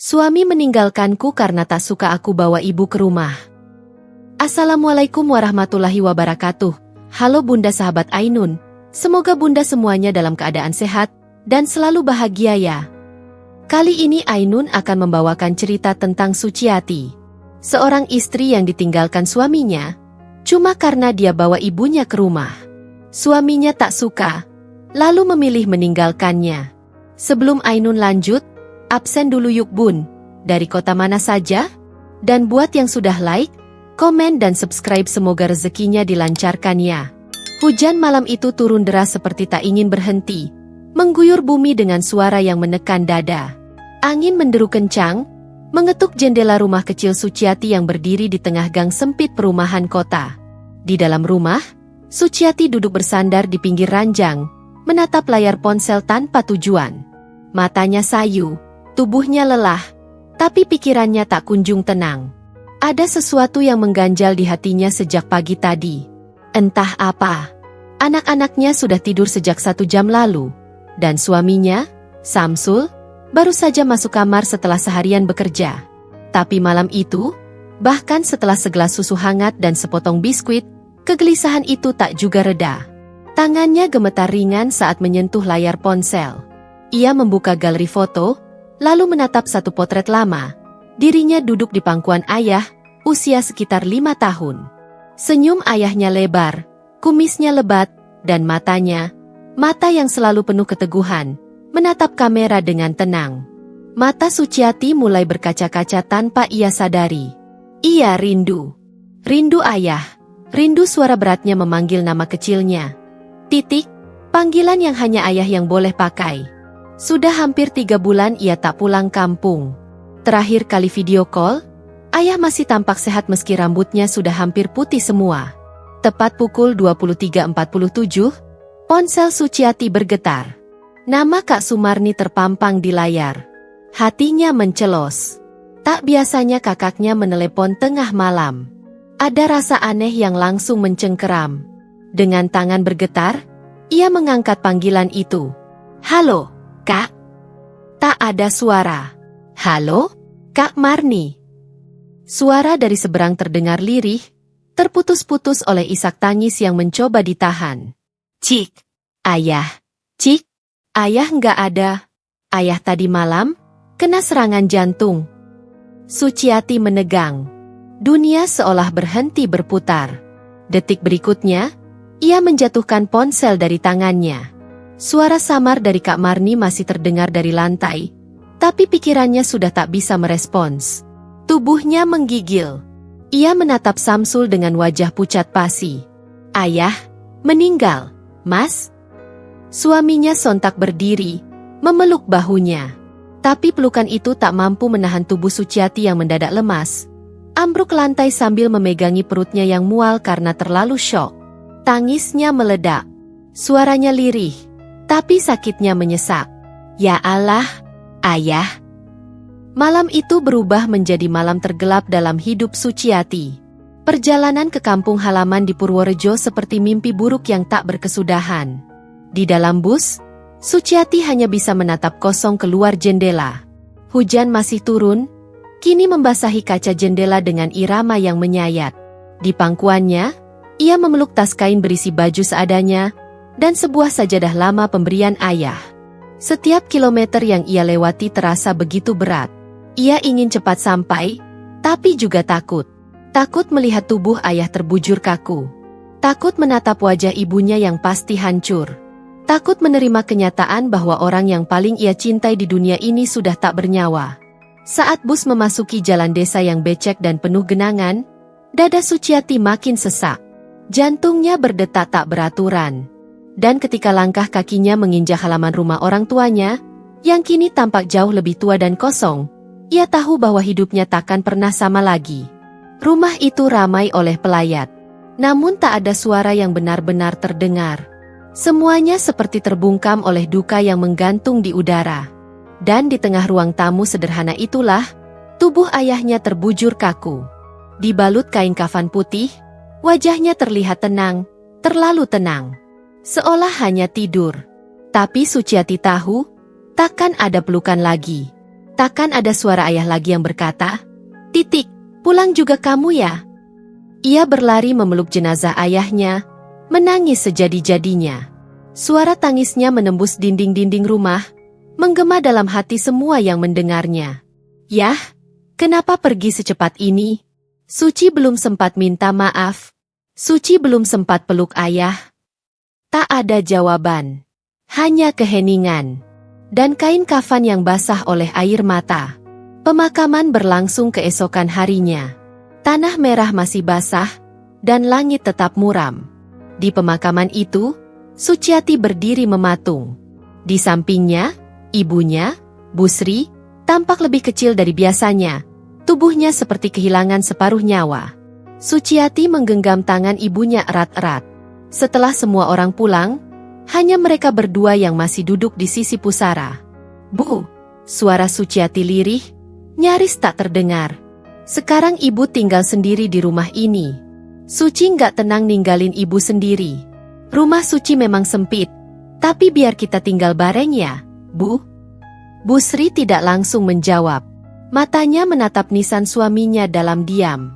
Suami meninggalkanku karena tak suka aku bawa ibu ke rumah. Assalamualaikum warahmatullahi wabarakatuh. Halo Bunda sahabat Ainun. Semoga Bunda semuanya dalam keadaan sehat dan selalu bahagia ya. Kali ini Ainun akan membawakan cerita tentang Suciati. Seorang istri yang ditinggalkan suaminya cuma karena dia bawa ibunya ke rumah. Suaminya tak suka, lalu memilih meninggalkannya. Sebelum Ainun lanjut, absen dulu yuk Bun, dari kota mana saja? Dan buat yang sudah like, komen dan subscribe semoga rezekinya dilancarkan ya. Hujan malam itu turun deras seperti tak ingin berhenti, mengguyur bumi dengan suara yang menekan dada. Angin menderu kencang, mengetuk jendela rumah kecil Suciati yang berdiri di tengah gang sempit perumahan kota. Di dalam rumah, Suciati duduk bersandar di pinggir ranjang, menatap layar ponsel tanpa tujuan. Matanya sayu, tubuhnya lelah, tapi pikirannya tak kunjung tenang. Ada sesuatu yang mengganjal di hatinya sejak pagi tadi. Entah apa. Anak-anaknya sudah tidur sejak 1 jam lalu. Dan suaminya, Samsul, baru saja masuk kamar setelah seharian bekerja. Tapi malam itu, bahkan setelah segelas susu hangat dan sepotong biskuit, kegelisahan itu tak juga reda. Tangannya gemetar ringan saat menyentuh layar ponsel. Ia membuka galeri foto, lalu menatap satu potret lama. Dirinya duduk di pangkuan ayah, usia sekitar 5 tahun. Senyum ayahnya lebar, kumisnya lebat, dan matanya, mata yang selalu penuh keteguhan, menatap kamera dengan tenang. Mata Suciati mulai berkaca-kaca tanpa ia sadari. Ia rindu. Rindu ayah. Rindu suara beratnya memanggil nama kecilnya. Titik, panggilan yang hanya ayah yang boleh pakai. Sudah hampir 3 bulan ia tak pulang kampung. Terakhir kali video call, ayah masih tampak sehat meski rambutnya sudah hampir putih semua. Tepat pukul 23.47, ponsel Suciati bergetar. Nama Kak Sumarni terpampang di layar. Hatinya mencelos. Tak biasanya kakaknya menelepon tengah malam. Ada rasa aneh yang langsung mencengkeram. Dengan tangan bergetar, ia mengangkat panggilan itu. Halo, Kak. Tak ada suara. Halo, Kak Marni. Suara dari seberang terdengar lirih, terputus-putus oleh isak tangis yang mencoba ditahan. Cik, ayah, Cik, ayah nggak ada. Ayah tadi malam kena serangan jantung. Suciati menegang. Dunia seolah berhenti berputar. Detik berikutnya, ia menjatuhkan ponsel dari tangannya. Suara samar dari Kak Marni masih terdengar dari lantai, tapi pikirannya sudah tak bisa merespons. Tubuhnya menggigil. Ia menatap Samsul dengan wajah pucat pasi. Ayah, meninggal, Mas? Suaminya sontak berdiri, memeluk bahunya. Tapi pelukan itu tak mampu menahan tubuh Suciati yang mendadak lemas. Ambruk ke lantai sambil memegangi perutnya yang mual karena terlalu syok. Tangisnya meledak. Suaranya lirih, tapi sakitnya menyesak. Ya Allah, ayah. Malam itu berubah menjadi malam tergelap dalam hidup Suciati. Perjalanan ke kampung halaman di Purworejo seperti mimpi buruk yang tak berkesudahan. Di dalam bus, Suciati hanya bisa menatap kosong keluar jendela. Hujan masih turun, kini membasahi kaca jendela dengan irama yang menyayat. Di pangkuannya, ia memeluk tas kain berisi baju seadanya, dan sebuah sajadah lama pemberian ayah. Setiap kilometer yang ia lewati terasa begitu berat. Ia ingin cepat sampai, tapi juga takut. Takut melihat tubuh ayah terbujur kaku. Takut menatap wajah ibunya yang pasti hancur. Takut menerima kenyataan bahwa orang yang paling ia cintai di dunia ini sudah tak bernyawa. Saat bus memasuki jalan desa yang becek dan penuh genangan, dada Suciati makin sesak. Jantungnya berdetak tak beraturan. Dan ketika langkah kakinya menginjak halaman rumah orang tuanya, yang kini tampak jauh lebih tua dan kosong, ia tahu bahwa hidupnya takkan pernah sama lagi. Rumah itu ramai oleh pelayat. Namun tak ada suara yang benar-benar terdengar. Semuanya seperti terbungkam oleh duka yang menggantung di udara. Dan di tengah ruang tamu sederhana itulah, tubuh ayahnya terbujur kaku. Dibalut kain kafan putih, wajahnya terlihat tenang, terlalu tenang. Seolah hanya tidur. Tapi Suciati tahu, takkan ada pelukan lagi. Takkan ada suara ayah lagi yang berkata, "Titik, pulang juga kamu ya?" Ia berlari memeluk jenazah ayahnya, menangis sejadi-jadinya. Suara tangisnya menembus dinding-dinding rumah, menggema dalam hati semua yang mendengarnya. "Yah, kenapa pergi secepat ini?" Suci belum sempat minta maaf. Suci belum sempat peluk ayah. Tak ada jawaban. Hanya keheningan. Dan kain kafan yang basah oleh air mata. Pemakaman berlangsung keesokan harinya. Tanah merah masih basah, dan langit tetap muram. Di pemakaman itu, Suciati berdiri mematung. Di sampingnya, ibunya, Busri, tampak lebih kecil dari biasanya. Tubuhnya seperti kehilangan separuh nyawa. Suciati menggenggam tangan ibunya erat-erat. Setelah semua orang pulang, hanya mereka berdua yang masih duduk di sisi pusara. "Bu," suara Suciati lirih, nyaris tak terdengar. "Sekarang ibu tinggal sendiri di rumah ini." Suci nggak tenang ninggalin ibu sendiri. "Rumah Suci memang sempit, tapi biar kita tinggal bareng ya, Bu." Busri tidak langsung menjawab. Matanya menatap nisan suaminya dalam diam.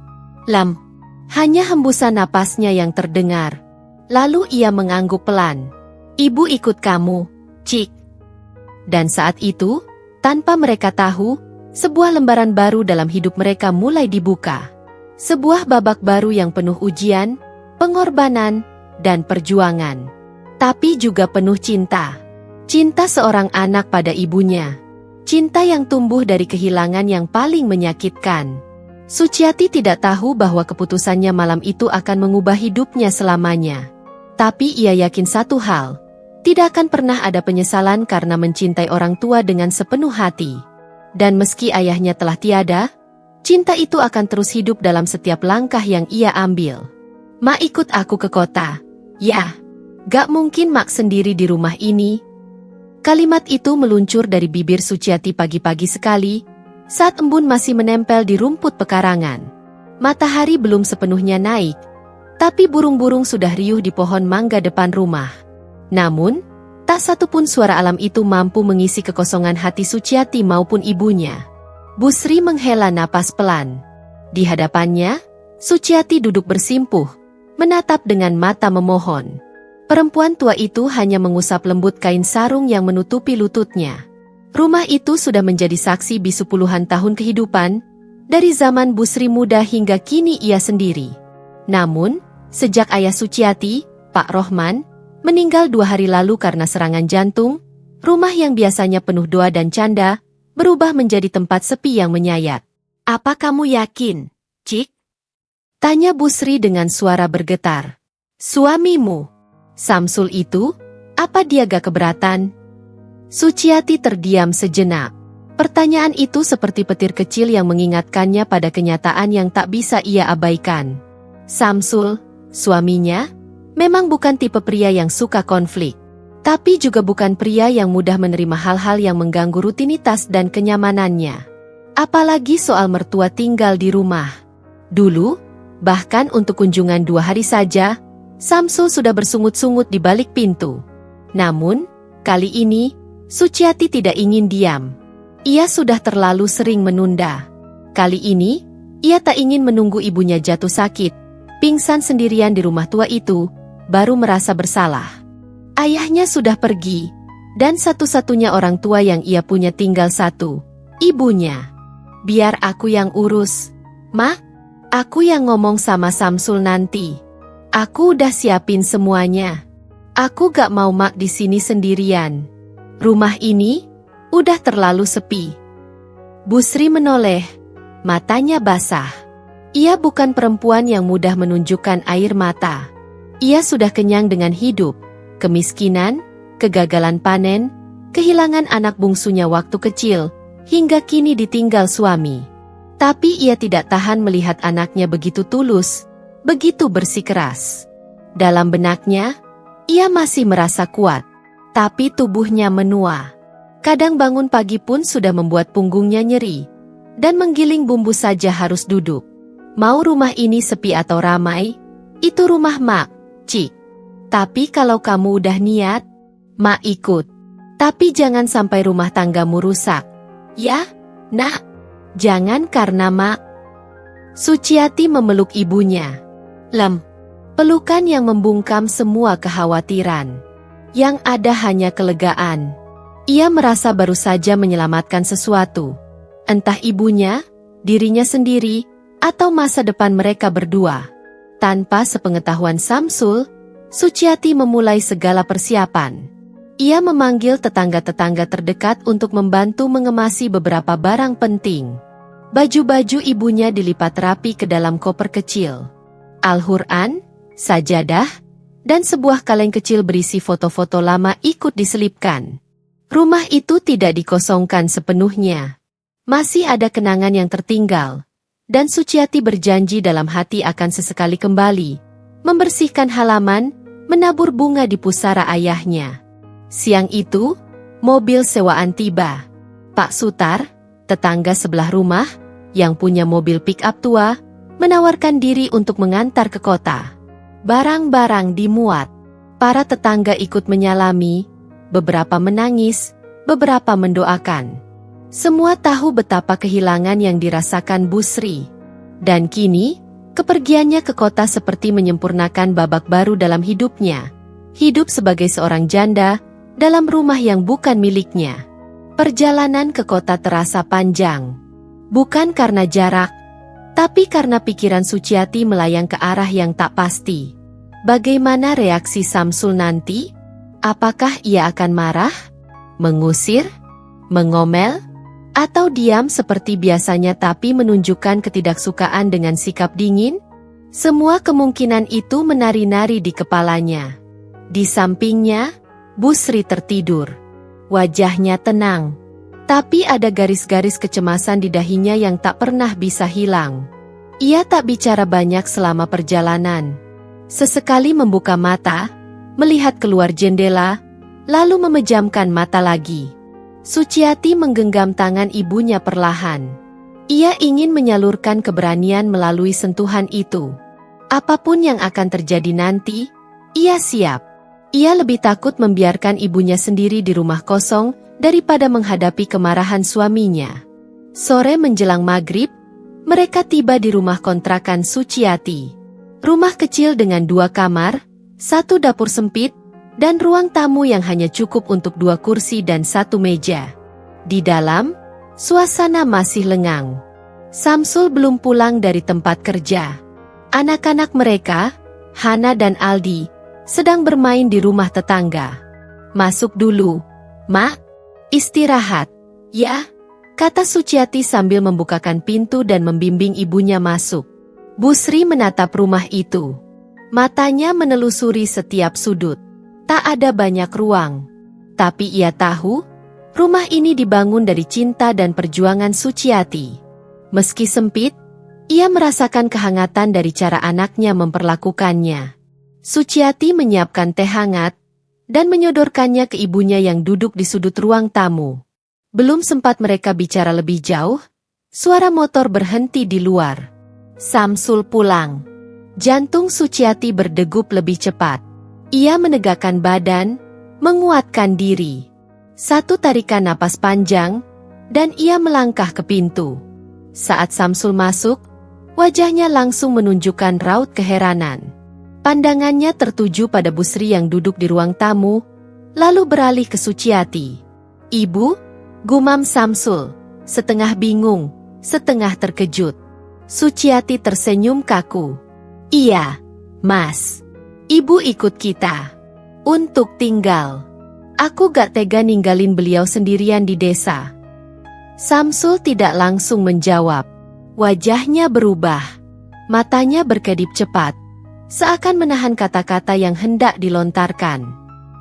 Hanya hembusan napasnya yang terdengar. Lalu ia mengangguk pelan. "Ibu ikut kamu, Cik." Dan saat itu, tanpa mereka tahu, sebuah lembaran baru dalam hidup mereka mulai dibuka. Sebuah babak baru yang penuh ujian, pengorbanan, dan perjuangan. Tapi juga penuh cinta. Cinta seorang anak pada ibunya. Cinta yang tumbuh dari kehilangan yang paling menyakitkan. Suciati tidak tahu bahwa keputusannya malam itu akan mengubah hidupnya selamanya. Tapi ia yakin satu hal, tidak akan pernah ada penyesalan karena mencintai orang tua dengan sepenuh hati. Dan meski ayahnya telah tiada, cinta itu akan terus hidup dalam setiap langkah yang ia ambil. "Ma, ikut aku ke kota." "Ya." "Gak mungkin Mak sendiri di rumah ini." Kalimat itu meluncur dari bibir Suciati pagi-pagi sekali, saat embun masih menempel di rumput pekarangan. Matahari belum sepenuhnya naik, tapi burung-burung sudah riuh di pohon mangga depan rumah. Namun, tak satupun suara alam itu mampu mengisi kekosongan hati Suciati maupun ibunya. Busri menghela napas pelan. Di hadapannya, Suciati duduk bersimpuh, menatap dengan mata memohon. Perempuan tua itu hanya mengusap lembut kain sarung yang menutupi lututnya. Rumah itu sudah menjadi saksi bisu puluhan tahun kehidupan, dari zaman Busri muda hingga kini ia sendiri. Namun, sejak ayah Suciati, Pak Rohman, meninggal 2 hari lalu karena serangan jantung, rumah yang biasanya penuh doa dan canda, berubah menjadi tempat sepi yang menyayat. "Apa kamu yakin, Cik?" tanya Busri dengan suara bergetar. "Suamimu, Samsul itu, apa dia gak keberatan?" Suciati terdiam sejenak. Pertanyaan itu seperti petir kecil yang mengingatkannya pada kenyataan yang tak bisa ia abaikan. Samsul, suaminya, memang bukan tipe pria yang suka konflik. Tapi juga bukan pria yang mudah menerima hal-hal yang mengganggu rutinitas dan kenyamanannya. Apalagi soal mertua tinggal di rumah. Dulu, bahkan untuk kunjungan 2 hari saja, Samsul sudah bersungut-sungut di balik pintu. Namun, kali ini, Suciati tidak ingin diam. Ia sudah terlalu sering menunda. Kali ini, ia tak ingin menunggu ibunya jatuh sakit, pingsan sendirian di rumah tua itu, baru merasa bersalah. Ayahnya sudah pergi, dan satu-satunya orang tua yang ia punya tinggal satu, ibunya. "Biar aku yang urus, Ma. Aku yang ngomong sama Samsul nanti. Aku udah siapin semuanya. Aku gak mau Mak di sini sendirian. Rumah ini udah terlalu sepi." Busri menoleh, matanya basah. Ia bukan perempuan yang mudah menunjukkan air mata. Ia sudah kenyang dengan hidup, kemiskinan, kegagalan panen, kehilangan anak bungsunya waktu kecil, hingga kini ditinggal suami. Tapi ia tidak tahan melihat anaknya begitu tulus, begitu bersikeras. Dalam benaknya, ia masih merasa kuat, tapi tubuhnya menua. Kadang bangun pagi pun sudah membuat punggungnya nyeri, dan menggiling bumbu saja harus duduk. Mau rumah ini sepi atau ramai, itu rumah Mak, Cik. Tapi kalau kamu udah niat, Mak ikut. Tapi jangan sampai rumah tanggamu rusak. Ya, "Nak, jangan karena Mak." Suciati memeluk ibunya. Pelukan yang membungkam semua kekhawatiran. Yang ada hanya kelegaan. Ia merasa baru saja menyelamatkan sesuatu. Entah ibunya, dirinya sendiri, atau masa depan mereka berdua. Tanpa sepengetahuan Samsul, Suciati memulai segala persiapan. Ia memanggil tetangga-tetangga terdekat untuk membantu mengemasi beberapa barang penting. Baju-baju ibunya dilipat rapi ke dalam koper kecil. Al-Quran, sajadah, dan sebuah kaleng kecil berisi foto-foto lama ikut diselipkan. Rumah itu tidak dikosongkan sepenuhnya. Masih ada kenangan yang tertinggal. Dan Suciati berjanji dalam hati akan sesekali kembali, membersihkan halaman, menabur bunga di pusara ayahnya. Siang itu, mobil sewaan tiba. Pak Sutar, tetangga sebelah rumah, yang punya mobil pick-up tua, menawarkan diri untuk mengantar ke kota. Barang-barang dimuat. Para tetangga ikut menyalami, beberapa menangis, beberapa mendoakan. Semua tahu betapa kehilangan yang dirasakan Bu Sri. Dan kini, kepergiannya ke kota seperti menyempurnakan babak baru dalam hidupnya. Hidup sebagai seorang janda, dalam rumah yang bukan miliknya. Perjalanan ke kota terasa panjang. Bukan karena jarak, tapi karena pikiran Suciati melayang ke arah yang tak pasti. Bagaimana reaksi Samsul nanti? Apakah ia akan marah? Mengusir? Mengomel? Atau diam seperti biasanya tapi menunjukkan ketidaksukaan dengan sikap dingin? Semua kemungkinan itu menari-nari di kepalanya. Di sampingnya, Bu Sri tertidur. Wajahnya tenang. Tapi ada garis-garis kecemasan di dahinya yang tak pernah bisa hilang. Ia tak bicara banyak selama perjalanan. Sesekali membuka mata, melihat keluar jendela, lalu memejamkan mata lagi. Suciati menggenggam tangan ibunya perlahan. Ia ingin menyalurkan keberanian melalui sentuhan itu. Apapun yang akan terjadi nanti, ia siap. Ia lebih takut membiarkan ibunya sendiri di rumah kosong daripada menghadapi kemarahan suaminya. Sore menjelang maghrib, mereka tiba di rumah kontrakan Suciati. Rumah kecil dengan 2 kamar, 1 dapur sempit, dan ruang tamu yang hanya cukup untuk 2 kursi dan 1 meja. Di dalam, suasana masih lengang. Samsul belum pulang dari tempat kerja. Anak-anak mereka, Hana dan Aldi, sedang bermain di rumah tetangga. "Masuk dulu, Mak. Istirahat." "Ya," kata Suciati sambil membukakan pintu dan membimbing ibunya masuk. Bu Sri menatap rumah itu. Matanya menelusuri setiap sudut. Tak ada banyak ruang. Tapi ia tahu, rumah ini dibangun dari cinta dan perjuangan Suciati. Meski sempit, ia merasakan kehangatan dari cara anaknya memperlakukannya. Suciati menyiapkan teh hangat, dan menyodorkannya ke ibunya yang duduk di sudut ruang tamu. Belum sempat mereka bicara lebih jauh, suara motor berhenti di luar. Samsul pulang. Jantung Suciati berdegup lebih cepat. Ia menegakkan badan, menguatkan diri. 1 tarikan napas panjang, dan ia melangkah ke pintu. Saat Samsul masuk, wajahnya langsung menunjukkan raut keheranan. Pandangannya tertuju pada Bu Sri yang duduk di ruang tamu, lalu beralih ke Suciati. "Ibu," gumam Samsul, setengah bingung, setengah terkejut. Suciati tersenyum kaku. "Iya, Mas. Ibu ikut kita. Untuk tinggal. Aku gak tega ninggalin beliau sendirian di desa." Samsul tidak langsung menjawab. Wajahnya berubah. Matanya berkedip cepat. Seakan menahan kata-kata yang hendak dilontarkan.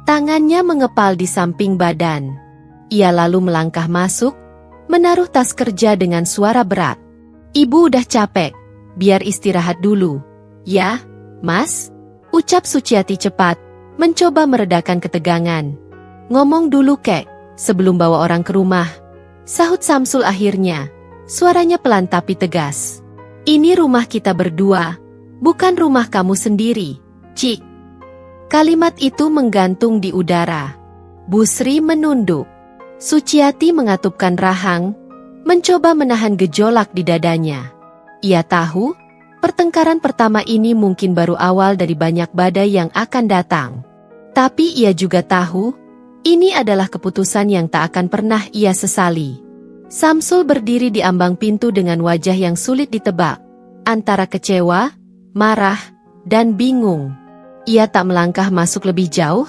Tangannya mengepal di samping badan. Ia lalu melangkah masuk, menaruh tas kerja dengan suara berat. "Ibu udah capek, biar istirahat dulu." "Ya, Mas," ucap Suciati cepat, mencoba meredakan ketegangan. "Ngomong dulu kek, sebelum bawa orang ke rumah," sahut Samsul akhirnya, suaranya pelan tapi tegas. "Ini rumah kita berdua. Bukan rumah kamu sendiri, Cik." Kalimat itu menggantung di udara. Bu Sri menunduk. Suciati mengatupkan rahang, mencoba menahan gejolak di dadanya. Ia tahu, pertengkaran pertama ini mungkin baru awal dari banyak badai yang akan datang. Tapi ia juga tahu, ini adalah keputusan yang tak akan pernah ia sesali. Samsul berdiri di ambang pintu dengan wajah yang sulit ditebak, antara kecewa, marah, dan bingung. Ia tak melangkah masuk lebih jauh,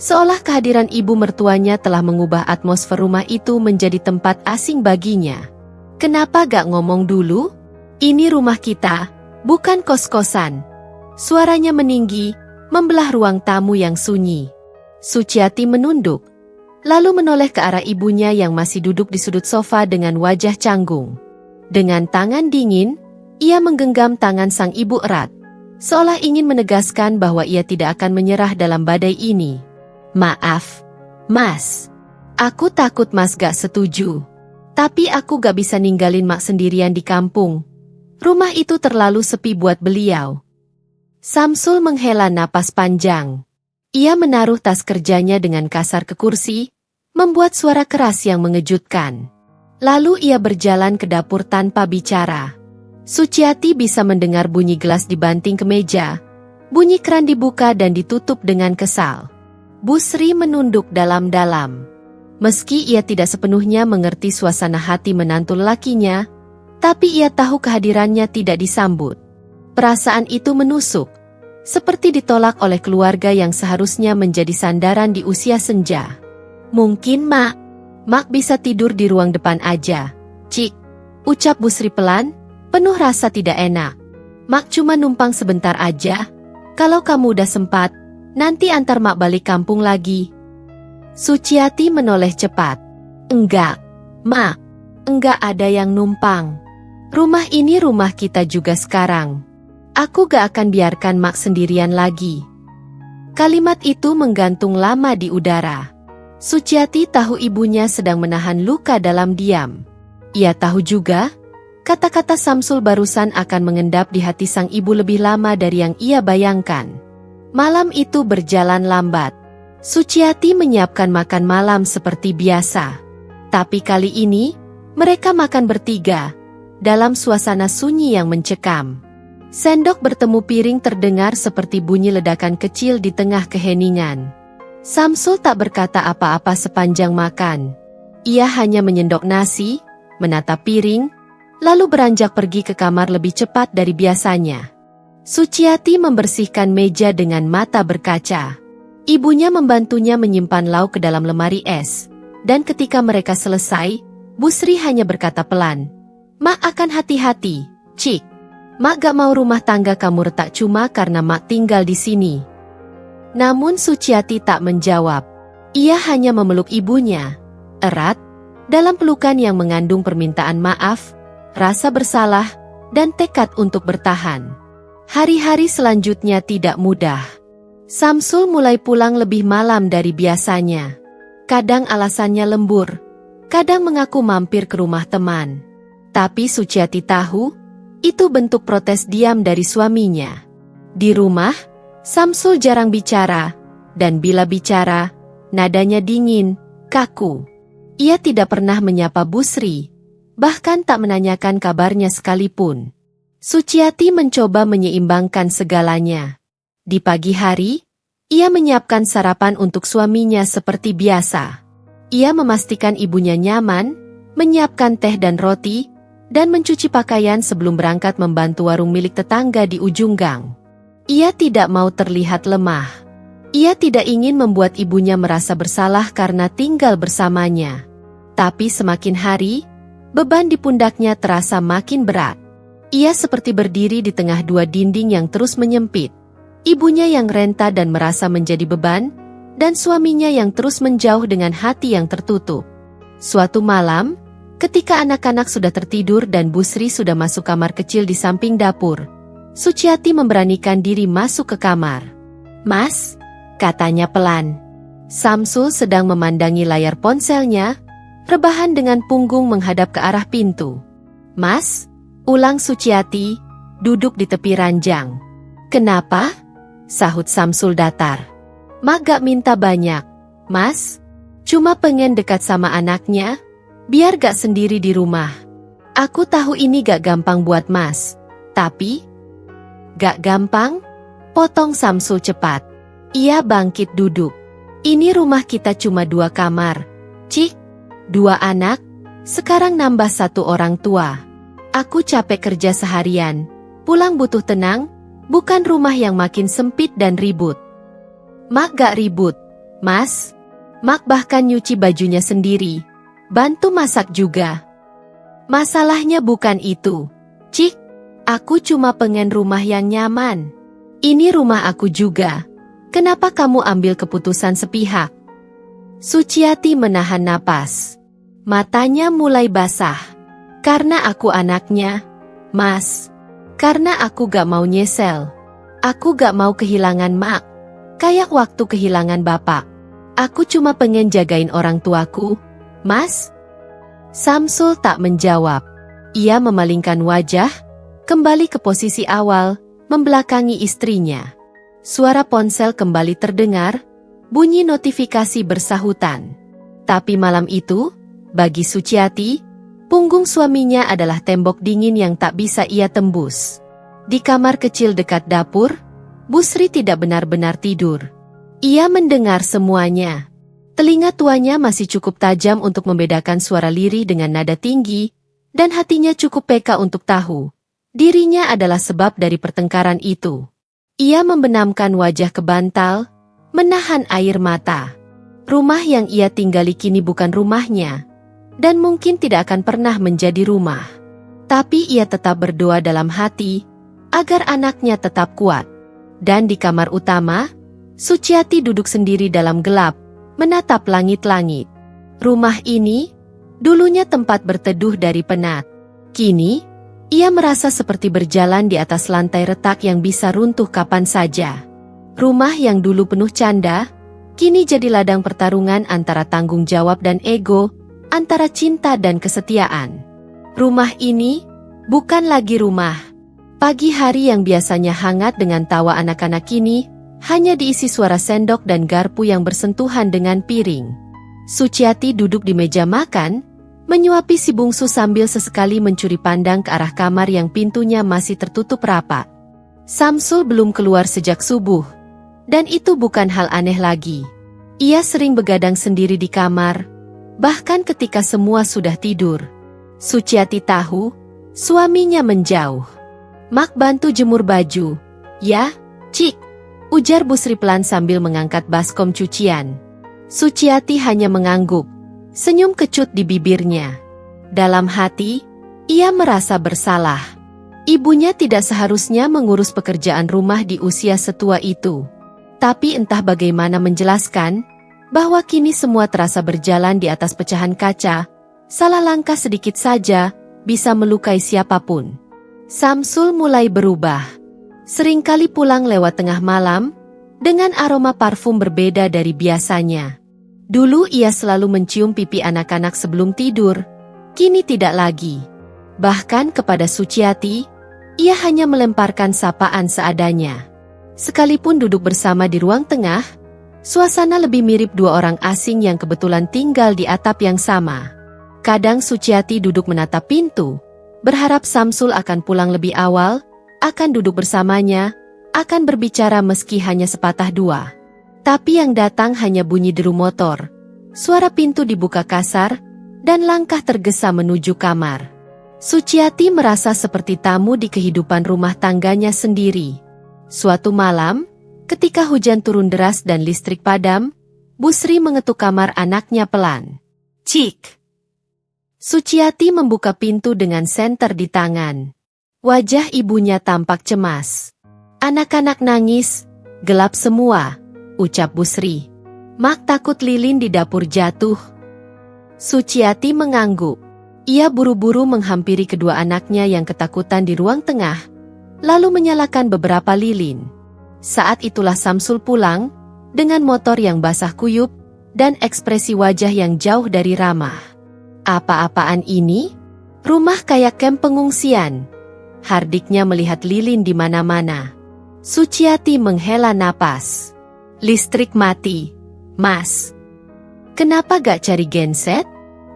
seolah kehadiran ibu mertuanya telah mengubah atmosfer rumah itu menjadi tempat asing baginya. Kenapa gak ngomong dulu? Ini rumah kita, bukan kos-kosan. Suaranya meninggi, membelah ruang tamu yang sunyi. Suciati menunduk, lalu menoleh ke arah ibunya yang masih duduk di sudut sofa dengan wajah canggung. Dengan tangan dingin, ia menggenggam tangan sang ibu erat, seolah ingin menegaskan bahwa ia tidak akan menyerah dalam badai ini. Maaf, Mas. Aku takut Mas gak setuju. Tapi aku gak bisa ninggalin Mak sendirian di kampung. Rumah itu terlalu sepi buat beliau. Samsul menghela napas panjang. Ia menaruh tas kerjanya dengan kasar ke kursi, membuat suara keras yang mengejutkan. Lalu ia berjalan ke dapur tanpa bicara. Suciati bisa mendengar bunyi gelas dibanting ke meja, bunyi keran dibuka dan ditutup dengan kesal. Bu Sri menunduk dalam-dalam. Meski ia tidak sepenuhnya mengerti suasana hati menantu lelakinya, tapi ia tahu kehadirannya tidak disambut. Perasaan itu menusuk, seperti ditolak oleh keluarga yang seharusnya menjadi sandaran di usia senja. Mungkin Mak bisa tidur di ruang depan aja, Cik, ucap Bu Sri pelan, penuh rasa tidak enak. Mak cuma numpang sebentar aja, kalau kamu udah sempat, nanti antar Mak balik kampung lagi. Suciati menoleh cepat. Enggak, Mak, enggak ada yang numpang. Rumah ini rumah kita juga sekarang. Aku gak akan biarkan Mak sendirian lagi. Kalimat itu menggantung lama di udara. Suciati tahu ibunya sedang menahan luka dalam diam. Ia tahu juga, kata-kata Samsul barusan akan mengendap di hati sang ibu lebih lama dari yang ia bayangkan. Malam itu berjalan lambat. Suciati menyiapkan makan malam seperti biasa. Tapi kali ini, mereka makan bertiga, dalam suasana sunyi yang mencekam. Sendok bertemu piring terdengar seperti bunyi ledakan kecil di tengah keheningan. Samsul tak berkata apa-apa sepanjang makan. Ia hanya menyendok nasi, menatap piring, lalu beranjak pergi ke kamar lebih cepat dari biasanya. Suciati membersihkan meja dengan mata berkaca. Ibunya membantunya menyimpan lauk ke dalam lemari es, dan ketika mereka selesai, Bu Sri hanya berkata pelan, "Mak akan hati-hati, Cik. Mak gak mau rumah tangga kamu retak cuma karena Mak tinggal di sini." Namun Suciati tak menjawab. Ia hanya memeluk ibunya, erat, dalam pelukan yang mengandung permintaan maaf, rasa bersalah, dan tekad untuk bertahan. Hari-hari selanjutnya tidak mudah. Samsul mulai pulang lebih malam dari biasanya. Kadang alasannya lembur, kadang mengaku mampir ke rumah teman. Tapi Suciati tahu, itu bentuk protes diam dari suaminya. Di rumah, Samsul jarang bicara, dan bila bicara, nadanya dingin, kaku. Ia tidak pernah menyapa Bu Sri, bahkan tak menanyakan kabarnya sekalipun. Suciati mencoba menyeimbangkan segalanya. Di pagi hari, ia menyiapkan sarapan untuk suaminya seperti biasa. Ia memastikan ibunya nyaman, menyiapkan teh dan roti, dan mencuci pakaian sebelum berangkat membantu warung milik tetangga di ujung gang. Ia tidak mau terlihat lemah. Ia tidak ingin membuat ibunya merasa bersalah karena tinggal bersamanya. Tapi semakin hari, beban di pundaknya terasa makin berat. Ia seperti berdiri di tengah dua dinding yang terus menyempit. Ibunya yang renta dan merasa menjadi beban, dan suaminya yang terus menjauh dengan hati yang tertutup. Suatu malam, ketika anak-anak sudah tertidur dan Bu Sri sudah masuk kamar kecil di samping dapur, Suciati memberanikan diri masuk ke kamar. "Mas," katanya pelan. Samsul sedang memandangi layar ponselnya, rebahan dengan punggung menghadap ke arah pintu. "Mas," ulang Suciati, duduk di tepi ranjang. "Kenapa?" sahut Samsul datar. "Mak gak minta banyak, Mas. Cuma pengen dekat sama anaknya, Biar gak sendiri di rumah. Aku tahu ini gak gampang buat Mas. Tapi, gak gampang? Potong Samsul cepat. Ia bangkit duduk. Ini rumah kita cuma 2 kamar. Cik, 2 anak, sekarang nambah 1 orang tua. Aku capek kerja seharian. Pulang butuh tenang, bukan rumah yang makin sempit dan ribut. Mak gak ribut, Mas. Mak bahkan nyuci bajunya sendiri. Bantu masak juga. Masalahnya bukan itu. Cik, aku cuma pengen rumah yang nyaman. Ini rumah aku juga. Kenapa kamu ambil keputusan sepihak? Suciati menahan napas. Matanya mulai basah. Karena aku anaknya, Mas. Karena aku gak mau nyesel. Aku gak mau kehilangan mak. Kayak waktu kehilangan bapak. Aku cuma pengen jagain orang tuaku, Mas. Samsul tak menjawab. Ia memalingkan wajah, kembali ke posisi awal, membelakangi istrinya. Suara ponsel kembali terdengar, bunyi notifikasi bersahutan. Tapi malam itu, bagi Suciati, punggung suaminya adalah tembok dingin yang tak bisa ia tembus. Di kamar kecil dekat dapur, Busri tidak benar-benar tidur. Ia mendengar semuanya. Telinga tuanya masih cukup tajam untuk membedakan suara lirih dengan nada tinggi, dan hatinya cukup peka untuk tahu. Dirinya adalah sebab dari pertengkaran itu. Ia membenamkan wajah ke bantal, menahan air mata. Rumah yang ia tinggali kini bukan rumahnya, dan mungkin tidak akan pernah menjadi rumah. Tapi ia tetap berdoa dalam hati, agar anaknya tetap kuat. Dan di kamar utama, Suciati duduk sendiri dalam gelap, menatap langit-langit. Rumah ini, dulunya tempat berteduh dari penat. Kini, ia merasa seperti berjalan di atas lantai retak yang bisa runtuh kapan saja. Rumah yang dulu penuh canda, kini jadi ladang pertarungan antara tanggung jawab dan ego, antara cinta dan kesetiaan. Rumah ini, bukan lagi rumah. Pagi hari yang biasanya hangat dengan tawa anak-anak kini, hanya diisi suara sendok dan garpu yang bersentuhan dengan piring. Suciati duduk di meja makan, menyuapi si bungsu sambil sesekali mencuri pandang ke arah kamar yang pintunya masih tertutup rapat. Samsul belum keluar sejak subuh, dan itu bukan hal aneh lagi. Ia sering begadang sendiri di kamar, bahkan ketika semua sudah tidur. Suciati tahu, suaminya menjauh. Mak bantu jemur baju. Ya, Cik. Ujar Busri pelan sambil mengangkat baskom cucian. Suciati hanya mengangguk, senyum kecut di bibirnya. Dalam hati, ia merasa bersalah. Ibunya tidak seharusnya mengurus pekerjaan rumah di usia setua itu. Tapi entah bagaimana menjelaskan, bahwa kini semua terasa berjalan di atas pecahan kaca, salah langkah sedikit saja, bisa melukai siapapun. Samsul mulai berubah. Seringkali pulang lewat tengah malam, dengan aroma parfum berbeda dari biasanya. Dulu ia selalu mencium pipi anak-anak sebelum tidur, kini tidak lagi. Bahkan kepada Suciati, ia hanya melemparkan sapaan seadanya. Sekalipun duduk bersama di ruang tengah, suasana lebih mirip 2 orang asing yang kebetulan tinggal di atap yang sama. Kadang Suciati duduk menatap pintu, berharap Samsul akan pulang lebih awal, akan duduk bersamanya, akan berbicara meski hanya sepatah dua. Tapi yang datang hanya bunyi deru motor, suara pintu dibuka kasar, dan langkah tergesa menuju kamar. Suciati merasa seperti tamu di kehidupan rumah tangganya sendiri. Suatu malam, ketika hujan turun deras dan listrik padam, Busri mengetuk kamar anaknya pelan. Cik! Suciati membuka pintu dengan senter di tangan. Wajah ibunya tampak cemas. Anak-anak nangis, gelap semua, ucap Busri. Mak takut lilin di dapur jatuh. Suciati mengangguk. Ia buru-buru menghampiri kedua anaknya yang ketakutan di ruang tengah, lalu menyalakan beberapa lilin. Saat itulah Samsul pulang, dengan motor yang basah kuyup, dan ekspresi wajah yang jauh dari ramah. Apa-apaan ini? Rumah kayak kamp pengungsian. Hardiknya melihat lilin di mana-mana. Suciati menghela napas. Listrik mati. Mas. Kenapa gak cari genset?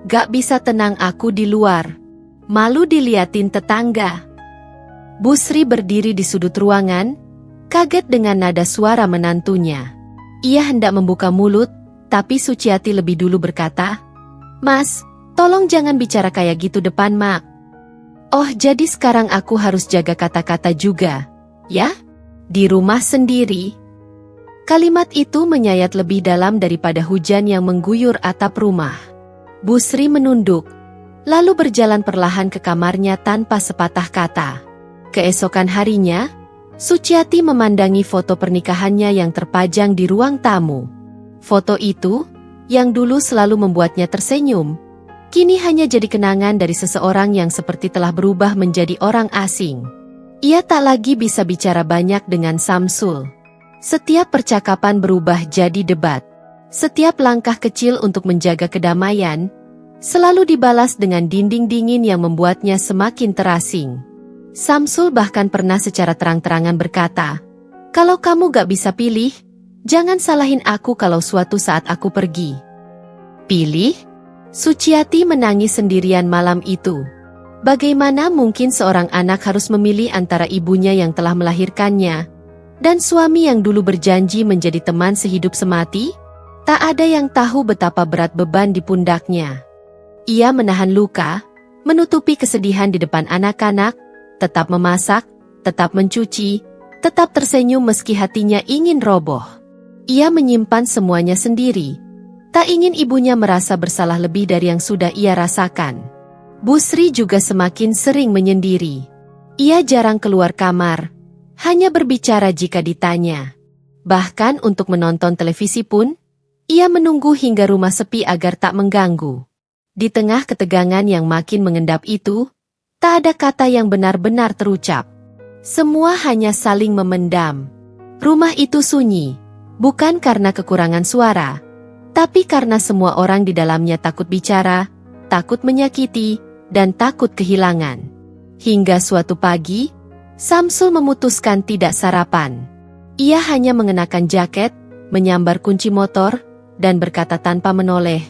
Gak bisa tenang aku di luar. Malu diliatin tetangga. Bu Sri berdiri di sudut ruangan, kaget dengan nada suara menantunya. Ia hendak membuka mulut, tapi Suciati lebih dulu berkata, "Mas, tolong jangan bicara kayak gitu depan Mak." "Oh, jadi sekarang aku harus jaga kata-kata juga, ya? Di rumah sendiri?" Kalimat itu menyayat lebih dalam daripada hujan yang mengguyur atap rumah. Bu Sri menunduk, lalu berjalan perlahan ke kamarnya tanpa sepatah kata. Keesokan harinya, Suciati memandangi foto pernikahannya yang terpajang di ruang tamu. Foto itu, yang dulu selalu membuatnya tersenyum, kini hanya jadi kenangan dari seseorang yang seperti telah berubah menjadi orang asing. Ia tak lagi bisa bicara banyak dengan Samsul. Setiap percakapan berubah jadi debat. Setiap langkah kecil untuk menjaga kedamaian, selalu dibalas dengan dinding dingin yang membuatnya semakin terasing. Samsul bahkan pernah secara terang-terangan berkata, "Kalau kamu gak bisa pilih, jangan salahin aku kalau suatu saat aku pergi." Pilih? Suciati menangis sendirian malam itu. Bagaimana mungkin seorang anak harus memilih antara ibunya yang telah melahirkannya dan suami yang dulu berjanji menjadi teman sehidup semati? Tak ada yang tahu betapa berat beban di pundaknya. Ia menahan luka, menutupi kesedihan di depan anak-anak, tetap memasak, tetap mencuci, tetap tersenyum meski hatinya ingin roboh. Ia menyimpan semuanya sendiri. Tak ingin ibunya merasa bersalah lebih dari yang sudah ia rasakan. Bu Sri juga semakin sering menyendiri. Ia jarang keluar kamar, hanya berbicara jika ditanya. Bahkan untuk menonton televisi pun, ia menunggu hingga rumah sepi agar tak mengganggu. Di tengah ketegangan yang makin mengendap itu, tak ada kata yang benar-benar terucap. Semua hanya saling memendam. Rumah itu sunyi, bukan karena kekurangan suara, tapi karena semua orang di dalamnya takut bicara, takut menyakiti, dan takut kehilangan. Hingga suatu pagi, Samsul memutuskan tidak sarapan. Ia hanya mengenakan jaket, menyambar kunci motor, dan berkata tanpa menoleh,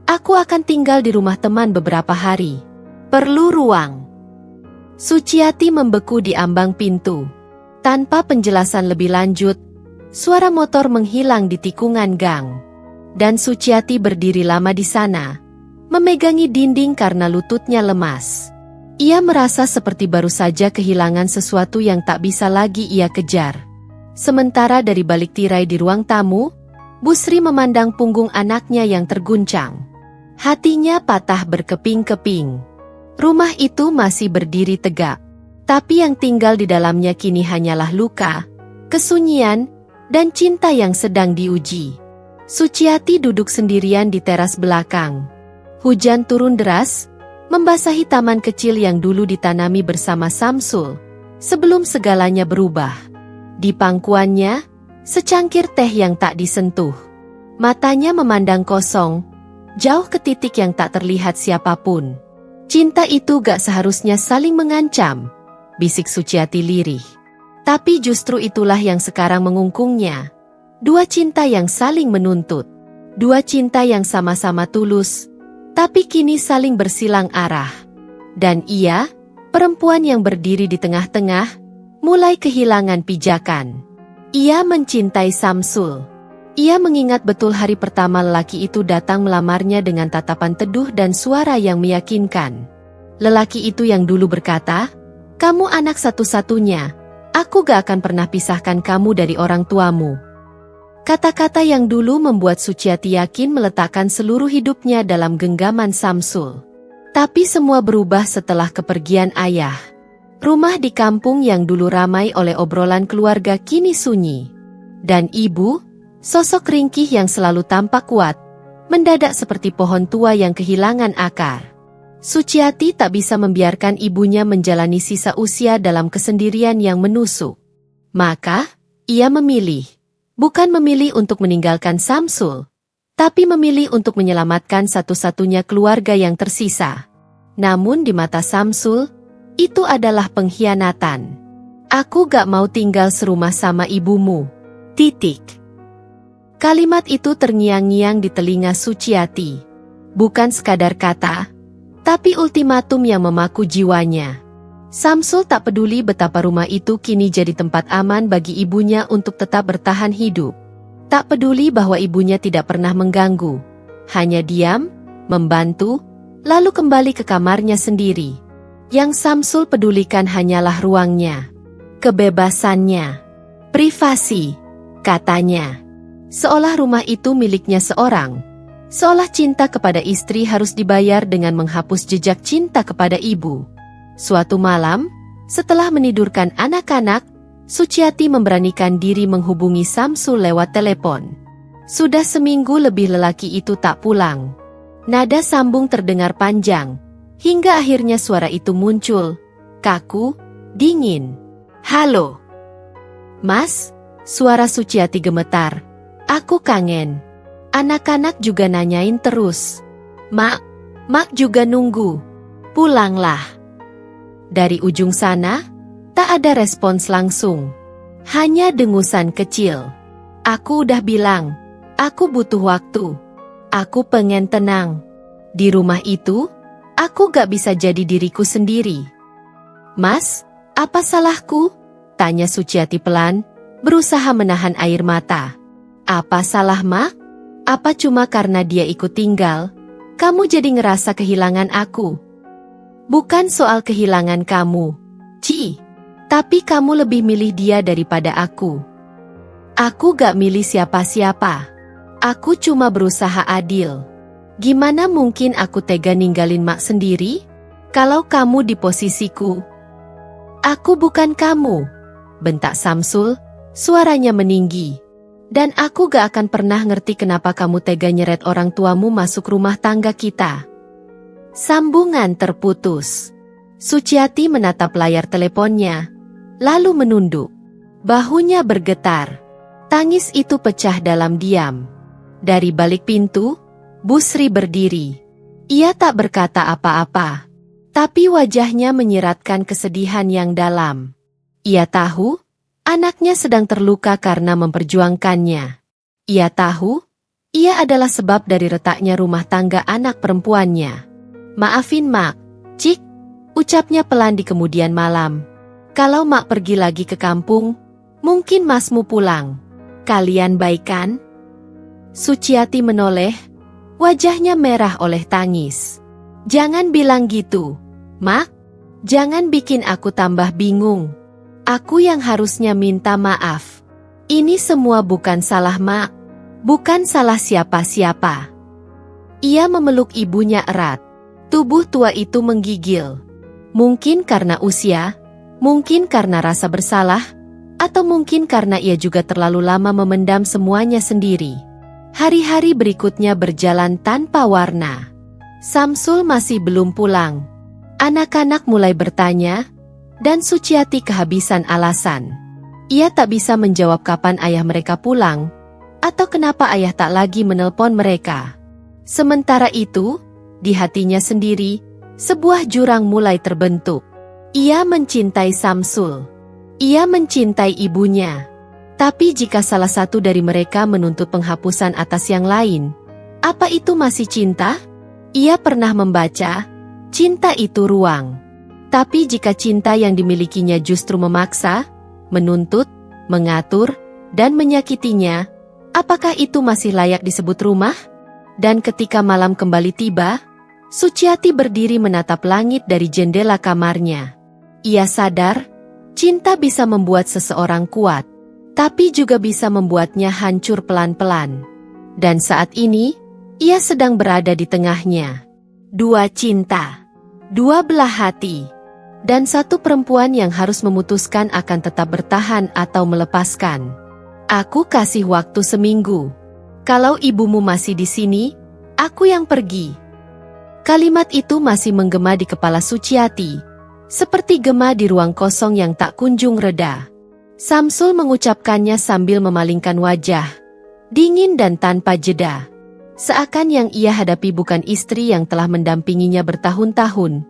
"Aku akan tinggal di rumah teman beberapa hari. Perlu ruang." Suciati membeku di ambang pintu. Tanpa penjelasan lebih lanjut, suara motor menghilang di tikungan gang. Dan Suciati berdiri lama di sana, memegangi dinding karena lututnya lemas. Ia merasa seperti baru saja kehilangan sesuatu yang tak bisa lagi ia kejar. Sementara dari balik tirai di ruang tamu, Bu Sri memandang punggung anaknya yang terguncang. Hatinya patah berkeping-keping. Rumah itu masih berdiri tegak, tapi yang tinggal di dalamnya kini hanyalah luka, kesunyian, dan cinta yang sedang diuji. Suciati duduk sendirian di teras belakang. Hujan turun deras, membasahi taman kecil yang dulu ditanami bersama Samsul, sebelum segalanya berubah. Di pangkuannya, secangkir teh yang tak disentuh. Matanya memandang kosong, jauh ke titik yang tak terlihat siapapun. "Cinta itu gak seharusnya saling mengancam," bisik Suciati lirih. Tapi justru itulah yang sekarang mengungkungnya. Dua cinta yang saling menuntut. Dua cinta yang sama-sama tulus, tapi kini saling bersilang arah. Dan ia, perempuan yang berdiri di tengah-tengah, mulai kehilangan pijakan. Ia mencintai Samsul. Ia mengingat betul hari pertama lelaki itu datang melamarnya dengan tatapan teduh dan suara yang meyakinkan. Lelaki itu yang dulu berkata, "Kamu anak satu-satunya, aku gak akan pernah pisahkan kamu dari orang tuamu." Kata-kata yang dulu membuat Suciati yakin meletakkan seluruh hidupnya dalam genggaman Samsul. Tapi semua berubah setelah kepergian ayah. Rumah di kampung yang dulu ramai oleh obrolan keluarga kini sunyi. Dan ibu, sosok ringkih yang selalu tampak kuat, mendadak seperti pohon tua yang kehilangan akar. Suciati tak bisa membiarkan ibunya menjalani sisa usia dalam kesendirian yang menusuk. Maka, ia memilih. Bukan memilih untuk meninggalkan Samsul, tapi memilih untuk menyelamatkan satu-satunya keluarga yang tersisa. Namun di mata Samsul, itu adalah pengkhianatan. "Aku gak mau tinggal serumah sama ibumu. Titik." Kalimat itu terngiang-ngiang di telinga Suciati. Bukan sekadar kata, tapi ultimatum yang memaku jiwanya. Samsul tak peduli betapa rumah itu kini jadi tempat aman bagi ibunya untuk tetap bertahan hidup. Tak peduli bahwa ibunya tidak pernah mengganggu. Hanya diam, membantu, lalu kembali ke kamarnya sendiri. Yang Samsul pedulikan hanyalah ruangnya, kebebasannya, privasi, katanya. Seolah rumah itu miliknya seorang. Seolah cinta kepada istri harus dibayar dengan menghapus jejak cinta kepada ibu. Suatu malam, setelah menidurkan anak-anak, Suciati memberanikan diri menghubungi Samsul lewat telepon. Sudah seminggu lebih lelaki itu tak pulang. Nada sambung terdengar panjang, hingga akhirnya suara itu muncul, kaku, dingin. "Halo, Mas," suara Suciati gemetar. "Aku kangen." Anak-anak juga nanyain terus. Mak juga nunggu. "Pulanglah." Dari ujung sana, tak ada respons langsung. Hanya dengusan kecil. "Aku udah bilang, aku butuh waktu. Aku pengen tenang. Di rumah itu, aku gak bisa jadi diriku sendiri." "Mas, apa salahku?" tanya Suciati pelan, berusaha menahan air mata. "Apa salah Mak? Apa cuma karena dia ikut tinggal, kamu jadi ngerasa kehilangan aku?" "Bukan soal kehilangan kamu, Ci. Tapi kamu lebih milih dia daripada aku." "Aku gak milih siapa-siapa. Aku cuma berusaha adil. Gimana mungkin aku tega ninggalin Mak sendiri? Kalau kamu di posisiku." "Aku bukan kamu," bentak Samsul, suaranya meninggi. "Dan aku gak akan pernah ngerti kenapa kamu tega nyeret orang tuamu masuk rumah tangga kita." Sambungan terputus. Suciati menatap layar teleponnya, lalu menunduk. Bahunya bergetar. Tangis itu pecah dalam diam. Dari balik pintu, Busri berdiri. Ia tak berkata apa-apa, tapi wajahnya menyiratkan kesedihan yang dalam. Ia tahu anaknya sedang terluka karena memperjuangkannya. Ia tahu, ia adalah sebab dari retaknya rumah tangga anak perempuannya. "Maafin Mak, Cik," ucapnya pelan di kemudian malam. "Kalau Mak pergi lagi ke kampung, mungkin Masmu pulang. Kalian baik kan?" Suciati menoleh, wajahnya merah oleh tangis. "Jangan bilang gitu, Mak. Jangan bikin aku tambah bingung. Aku yang harusnya minta maaf. Ini semua bukan salah Mak. Bukan salah siapa-siapa." Ia memeluk ibunya erat. Tubuh tua itu menggigil. Mungkin karena usia, mungkin karena rasa bersalah, atau mungkin karena ia juga terlalu lama memendam semuanya sendiri. Hari-hari berikutnya berjalan tanpa warna. Samsul masih belum pulang. Anak-anak mulai bertanya, dan Suciati kehabisan alasan. Ia tak bisa menjawab kapan ayah mereka pulang, atau kenapa ayah tak lagi menelpon mereka. Sementara itu, di hatinya sendiri, sebuah jurang mulai terbentuk. Ia mencintai Samsul. Ia mencintai ibunya. Tapi jika salah satu dari mereka menuntut penghapusan atas yang lain, apa itu masih cinta? Ia pernah membaca, cinta itu ruang. Tapi jika cinta yang dimilikinya justru memaksa, menuntut, mengatur, dan menyakitinya, apakah itu masih layak disebut rumah? Dan ketika malam kembali tiba, Suciati berdiri menatap langit dari jendela kamarnya. Ia sadar, cinta bisa membuat seseorang kuat, tapi juga bisa membuatnya hancur pelan-pelan. Dan saat ini, ia sedang berada di tengahnya. Dua cinta, dua belah hati, dan satu perempuan yang harus memutuskan akan tetap bertahan atau melepaskan. "Aku kasih waktu seminggu. Kalau ibumu masih di sini, aku yang pergi." Kalimat itu masih menggema di kepala Suciati, seperti gema di ruang kosong yang tak kunjung reda. Samsul mengucapkannya sambil memalingkan wajah, dingin dan tanpa jeda. Seakan yang ia hadapi bukan istri yang telah mendampinginya bertahun-tahun,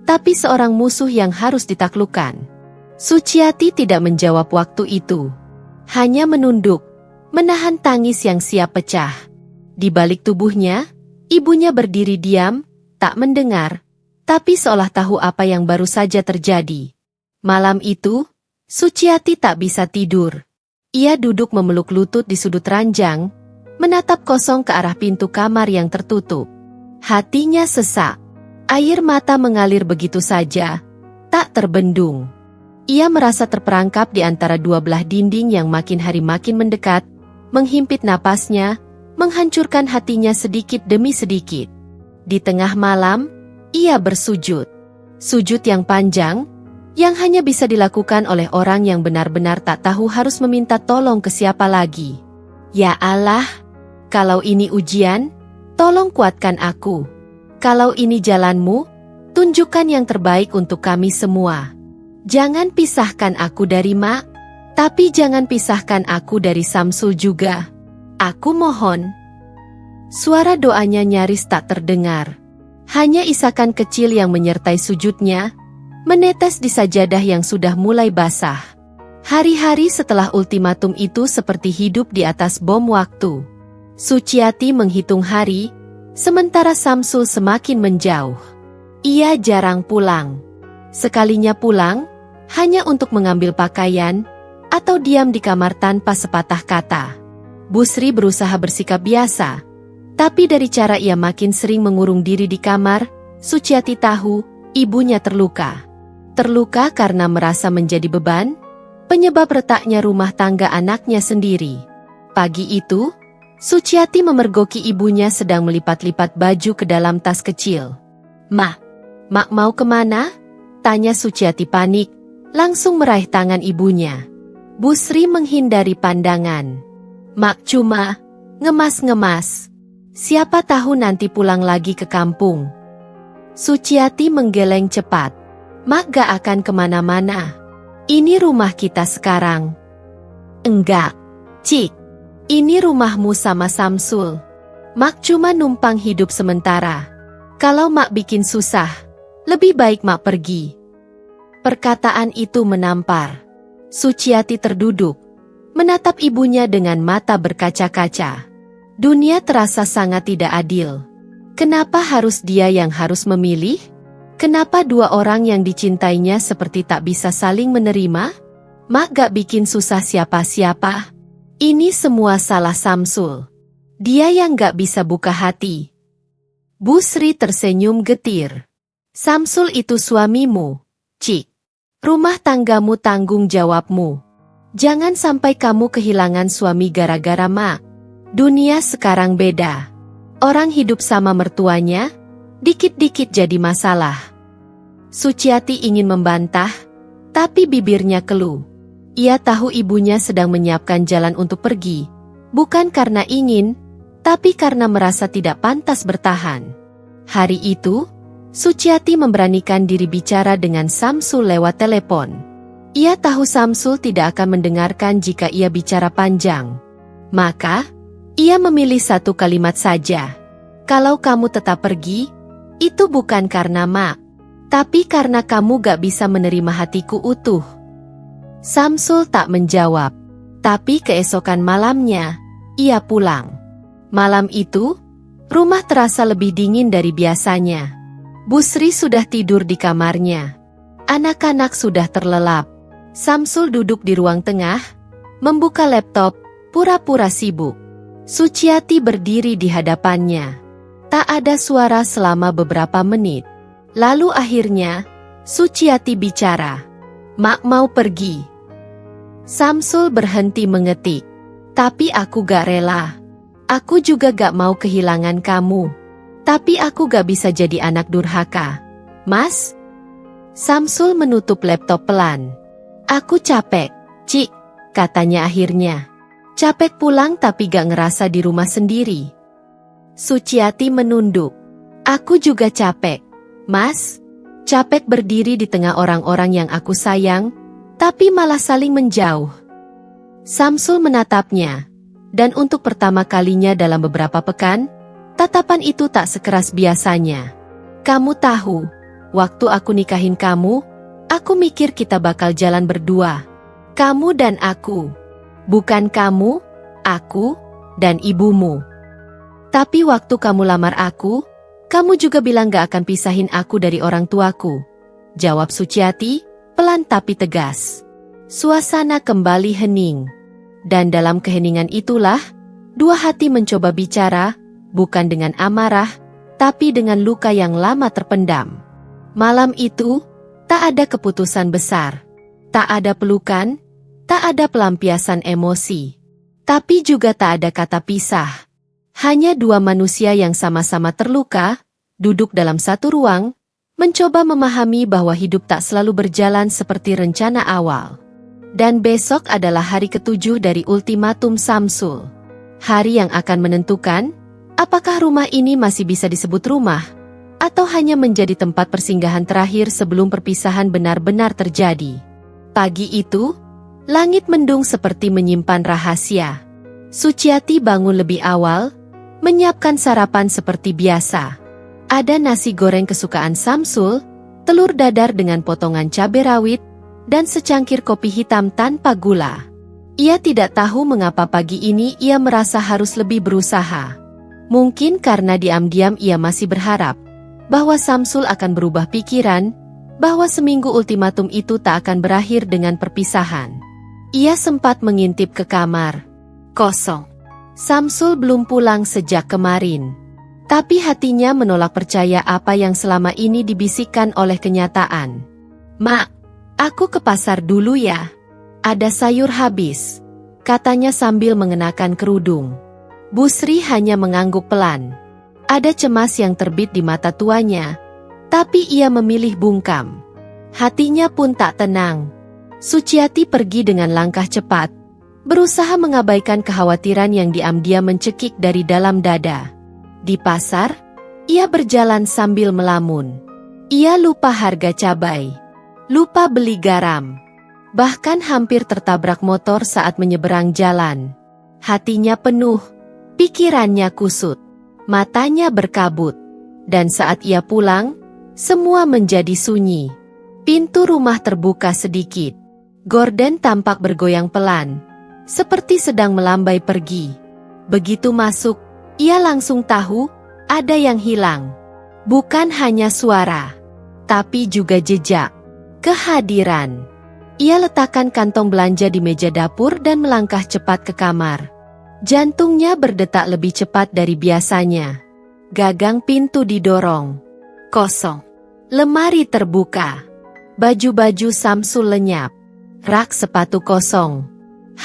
tapi seorang musuh yang harus ditaklukkan. Suciati tidak menjawab waktu itu. Hanya menunduk, menahan tangis yang siap pecah. Di balik tubuhnya, Ibunya berdiri diam, tak mendengar, tapi seolah tahu apa yang baru saja terjadi. Malam itu, Suciati tak bisa tidur. Ia duduk memeluk lutut di sudut ranjang, menatap kosong ke arah pintu kamar yang tertutup. Hatinya sesak. Air mata mengalir begitu saja, tak terbendung. Ia merasa terperangkap di antara dua belah dinding yang makin hari makin mendekat, menghimpit napasnya, menghancurkan hatinya sedikit demi sedikit. Di tengah malam, ia bersujud. Sujud yang panjang, yang hanya bisa dilakukan oleh orang yang benar-benar tak tahu harus meminta tolong ke siapa lagi. Ya Allah, kalau ini ujian, tolong kuatkan aku. Kalau ini jalanmu, tunjukkan yang terbaik untuk kami semua. Jangan pisahkan aku dari Mak, tapi jangan pisahkan aku dari Samsul juga. Aku mohon. Suara doanya nyaris tak terdengar. Hanya isakan kecil yang menyertai sujudnya, menetes di sajadah yang sudah mulai basah. Hari-hari setelah ultimatum itu seperti hidup di atas bom waktu. Suciati menghitung hari, sementara Samsul semakin menjauh. Ia jarang pulang. Sekalinya pulang, hanya untuk mengambil pakaian, atau diam di kamar tanpa sepatah kata. Busri berusaha bersikap biasa, tapi dari cara ia makin sering mengurung diri di kamar, Suciati tahu, ibunya terluka. Terluka karena merasa menjadi beban, penyebab retaknya rumah tangga anaknya sendiri. Pagi itu, Suciati memergoki ibunya sedang melipat-lipat baju ke dalam tas kecil. Mak mau kemana?" tanya Suciati panik, langsung meraih tangan ibunya. Busri menghindari pandangan. "Mak cuma ngemas-ngemas. Siapa tahu nanti pulang lagi ke kampung." Suciati menggeleng cepat. "Mak gak akan kemana-mana. Ini rumah kita sekarang." "Enggak, Cik. Ini rumahmu sama Samsul. Mak cuma numpang hidup sementara. Kalau Mak bikin susah, lebih baik Mak pergi." Perkataan itu menampar. Suciati terduduk, menatap ibunya dengan mata berkaca-kaca. Dunia terasa sangat tidak adil. Kenapa harus dia yang harus memilih? Kenapa dua orang yang dicintainya seperti tak bisa saling menerima? Mak gak bikin susah siapa-siapa. Ini semua salah Samsul. Dia yang gak bisa buka hati. Busri tersenyum getir. "Samsul itu suamimu, Cik. Rumah tanggamu tanggung jawabmu. Jangan sampai kamu kehilangan suami gara-gara Mak. Dunia sekarang beda. Orang hidup sama mertuanya, dikit-dikit jadi masalah." Suciati ingin membantah, tapi bibirnya keluh. Ia tahu ibunya sedang menyiapkan jalan untuk pergi, bukan karena ingin, tapi karena merasa tidak pantas bertahan. Hari itu, Suciati memberanikan diri bicara dengan Samsul lewat telepon. Ia tahu Samsul tidak akan mendengarkan jika ia bicara panjang. Maka, ia memilih satu kalimat saja. "Kalau kamu tetap pergi, itu bukan karena Mak, tapi karena kamu gak bisa menerima hatiku utuh." Samsul tak menjawab, tapi keesokan malamnya, ia pulang. Malam itu, rumah terasa lebih dingin dari biasanya. Busri sudah tidur di kamarnya. Anak-anak sudah terlelap. Samsul duduk di ruang tengah, membuka laptop, pura-pura sibuk. Suciati berdiri di hadapannya. Tak ada suara selama beberapa menit. Lalu akhirnya, Suciati bicara. "Mak mau pergi." Samsul berhenti mengetik. "Tapi aku gak rela. Aku juga gak mau kehilangan kamu. Tapi aku gak bisa jadi anak durhaka. Mas?" Samsul menutup laptop pelan. "Aku capek, Cik," katanya akhirnya. "Capek pulang tapi gak ngerasa di rumah sendiri." Suciati menunduk. "Aku juga capek, Mas. Capek berdiri di tengah orang-orang yang aku sayang, tapi malah saling menjauh." Samsul menatapnya, dan untuk pertama kalinya dalam beberapa pekan, tatapan itu tak sekeras biasanya. "Kamu tahu, waktu aku nikahin kamu, aku mikir kita bakal jalan berdua. Kamu dan aku. Bukan kamu, aku, dan ibumu. Tapi waktu kamu lamar aku, kamu juga bilang gak akan pisahin aku dari orang tuaku. Jawab Suciati, pelan tapi tegas. Suasana kembali hening. Dan dalam keheningan itulah, dua hati mencoba bicara, bukan dengan amarah, tapi dengan luka yang lama terpendam. Malam itu, tak ada keputusan besar. Tak ada pelukan, tak ada pelampiasan emosi. Tapi juga tak ada kata pisah. Hanya dua manusia yang sama-sama terluka, duduk dalam satu ruang, mencoba memahami bahwa hidup tak selalu berjalan seperti rencana awal. Dan besok adalah hari ke-7 dari ultimatum Samsul. Hari yang akan menentukan, apakah rumah ini masih bisa disebut rumah, atau hanya menjadi tempat persinggahan terakhir sebelum perpisahan benar-benar terjadi. Pagi itu, langit mendung seperti menyimpan rahasia. Suciati bangun lebih awal, menyiapkan sarapan seperti biasa. Ada nasi goreng kesukaan Samsul, telur dadar dengan potongan cabai rawit, dan secangkir kopi hitam tanpa gula. Ia tidak tahu mengapa pagi ini ia merasa harus lebih berusaha. Mungkin karena diam-diam ia masih berharap bahwa Samsul akan berubah pikiran, bahwa seminggu ultimatum itu tak akan berakhir dengan perpisahan. Ia sempat mengintip ke kamar. Kosong. Samsul belum pulang sejak kemarin. Tapi hatinya menolak percaya apa yang selama ini dibisikkan oleh kenyataan. "Mak, aku ke pasar dulu ya. Ada sayur habis," katanya sambil mengenakan kerudung. Busri hanya mengangguk pelan. Ada cemas yang terbit di mata tuanya, tapi ia memilih bungkam. Hatinya pun tak tenang. Suciati pergi dengan langkah cepat, berusaha mengabaikan kekhawatiran yang diam-diam mencekik dari dalam dada. Di pasar, ia berjalan sambil melamun. Ia lupa harga cabai, lupa beli garam, bahkan hampir tertabrak motor saat menyeberang jalan. Hatinya penuh, pikirannya kusut, matanya berkabut. Dan saat ia pulang, semua menjadi sunyi. Pintu rumah terbuka sedikit. Gordon tampak bergoyang pelan, seperti sedang melambai pergi. Begitu masuk, ia langsung tahu ada yang hilang. Bukan hanya suara, tapi juga jejak, kehadiran. Ia letakkan kantong belanja di meja dapur dan melangkah cepat ke kamar. Jantungnya berdetak lebih cepat dari biasanya. Gagang pintu didorong. Kosong. Lemari terbuka. Baju-baju Samsul lenyap. Rak sepatu kosong.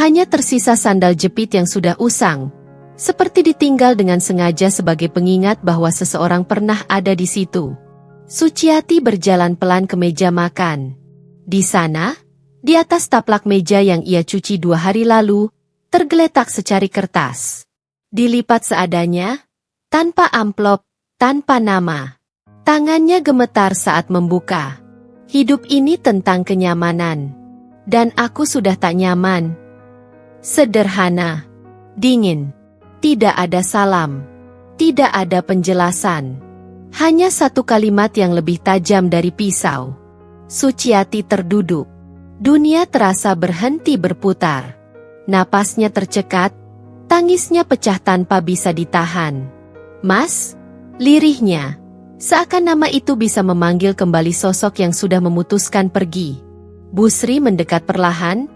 Hanya tersisa sandal jepit yang sudah usang, seperti ditinggal dengan sengaja sebagai pengingat bahwa seseorang pernah ada di situ. Suciati berjalan pelan ke meja makan. Di sana, di atas taplak meja yang ia cuci 2 hari lalu, tergeletak secari kertas. Dilipat seadanya, tanpa amplop, tanpa nama. Tangannya gemetar saat membuka. Hidup ini tentang kenyamanan. Dan aku sudah tak nyaman. Sederhana, dingin, tidak ada salam, tidak ada penjelasan. Hanya satu kalimat yang lebih tajam dari pisau. Suciati terduduk. Dunia terasa berhenti berputar. Napasnya tercekat, tangisnya pecah tanpa bisa ditahan. "Mas," lirihnya, seakan nama itu bisa memanggil kembali sosok yang sudah memutuskan pergi. Busri mendekat perlahan,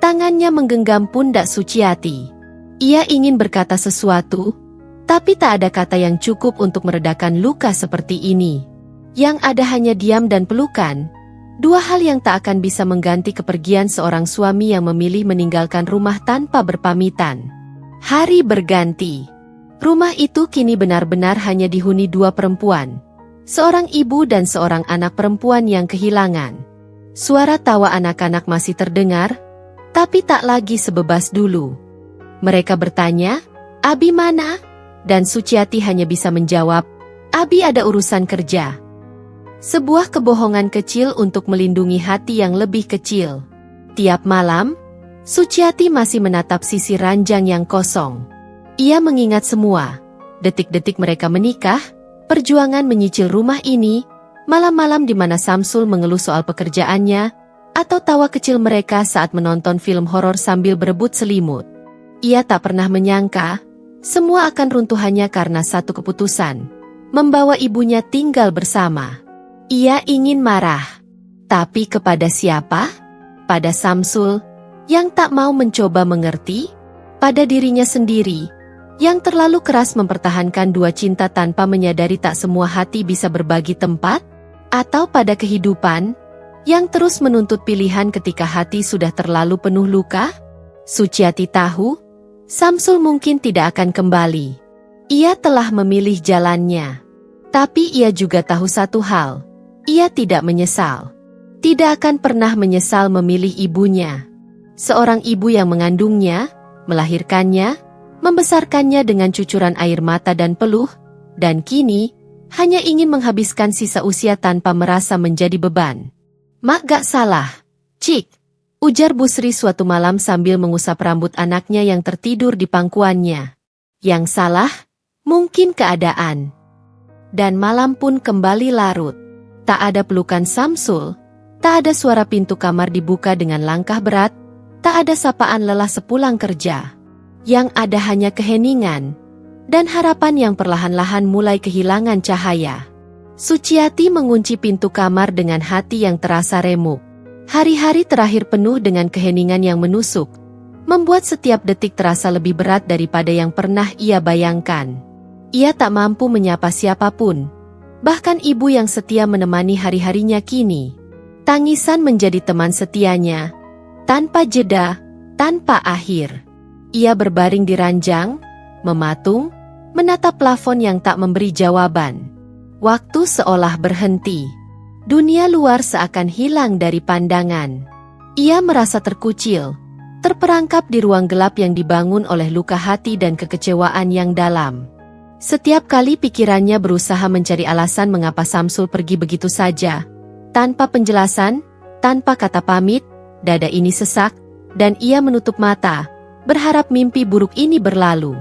tangannya menggenggam pundak Suciati. Ia ingin berkata sesuatu, tapi tak ada kata yang cukup untuk meredakan luka seperti ini. Yang ada hanya diam dan pelukan, 2 hal yang tak akan bisa mengganti kepergian seorang suami yang memilih meninggalkan rumah tanpa berpamitan. Hari berganti. Rumah itu kini benar-benar hanya dihuni 2 perempuan. Seorang ibu dan seorang anak perempuan yang kehilangan. Suara tawa anak-anak masih terdengar, tapi tak lagi sebebas dulu. Mereka bertanya, "Abi mana?" Dan Suciati hanya bisa menjawab, "Abi ada urusan kerja." Sebuah kebohongan kecil untuk melindungi hati yang lebih kecil. Tiap malam, Suciati masih menatap sisi ranjang yang kosong. Ia mengingat semua, detik-detik mereka menikah, perjuangan menyicil rumah ini, malam-malam di mana Samsul mengeluh soal pekerjaannya, atau tawa kecil mereka saat menonton film horor sambil berebut selimut. Ia tak pernah menyangka, Semua akan runtuh hanya karena satu keputusan, membawa ibunya tinggal bersama. Ia ingin marah. Tapi kepada siapa? Pada Samsul, yang tak mau mencoba mengerti? Pada dirinya sendiri, yang terlalu keras mempertahankan dua cinta tanpa menyadari tak semua hati bisa berbagi tempat? Atau pada kehidupan, yang terus menuntut pilihan ketika hati sudah terlalu penuh luka? Suciati tahu, Samsul mungkin tidak akan kembali. Ia telah memilih jalannya. Tapi ia juga tahu satu hal, ia tidak menyesal. Tidak akan pernah menyesal memilih ibunya. Seorang ibu yang mengandungnya, melahirkannya, membesarkannya dengan cucuran air mata dan peluh, dan kini, hanya ingin menghabiskan sisa usia tanpa merasa menjadi beban. Mak gak salah, Cik, ujar Busri suatu malam sambil mengusap rambut anaknya yang tertidur di pangkuannya. Yang salah, mungkin keadaan. Dan malam pun kembali larut. Tak ada pelukan Samsul, tak ada suara pintu kamar dibuka dengan langkah berat, tak ada sapaan lelah sepulang kerja. Yang ada hanya keheningan, dan harapan yang perlahan-lahan mulai kehilangan cahaya. Suciati mengunci pintu kamar dengan hati yang terasa remuk. Hari-hari terakhir penuh dengan keheningan yang menusuk, membuat setiap detik terasa lebih berat daripada yang pernah ia bayangkan. Ia tak mampu menyapa siapapun, bahkan ibu yang setia menemani hari-harinya kini. Tangisan menjadi teman setianya, tanpa jeda, tanpa akhir. Ia berbaring di ranjang, mematung, menatap plafon yang tak memberi jawaban. Waktu seolah berhenti. Dunia luar seakan hilang dari pandangan. Ia merasa terkucil, terperangkap di ruang gelap yang dibangun oleh luka hati dan kekecewaan yang dalam. Setiap kali pikirannya berusaha mencari alasan mengapa Samsul pergi begitu saja, tanpa penjelasan, tanpa kata pamit, dada ini sesak, dan ia menutup mata, berharap mimpi buruk ini berlalu.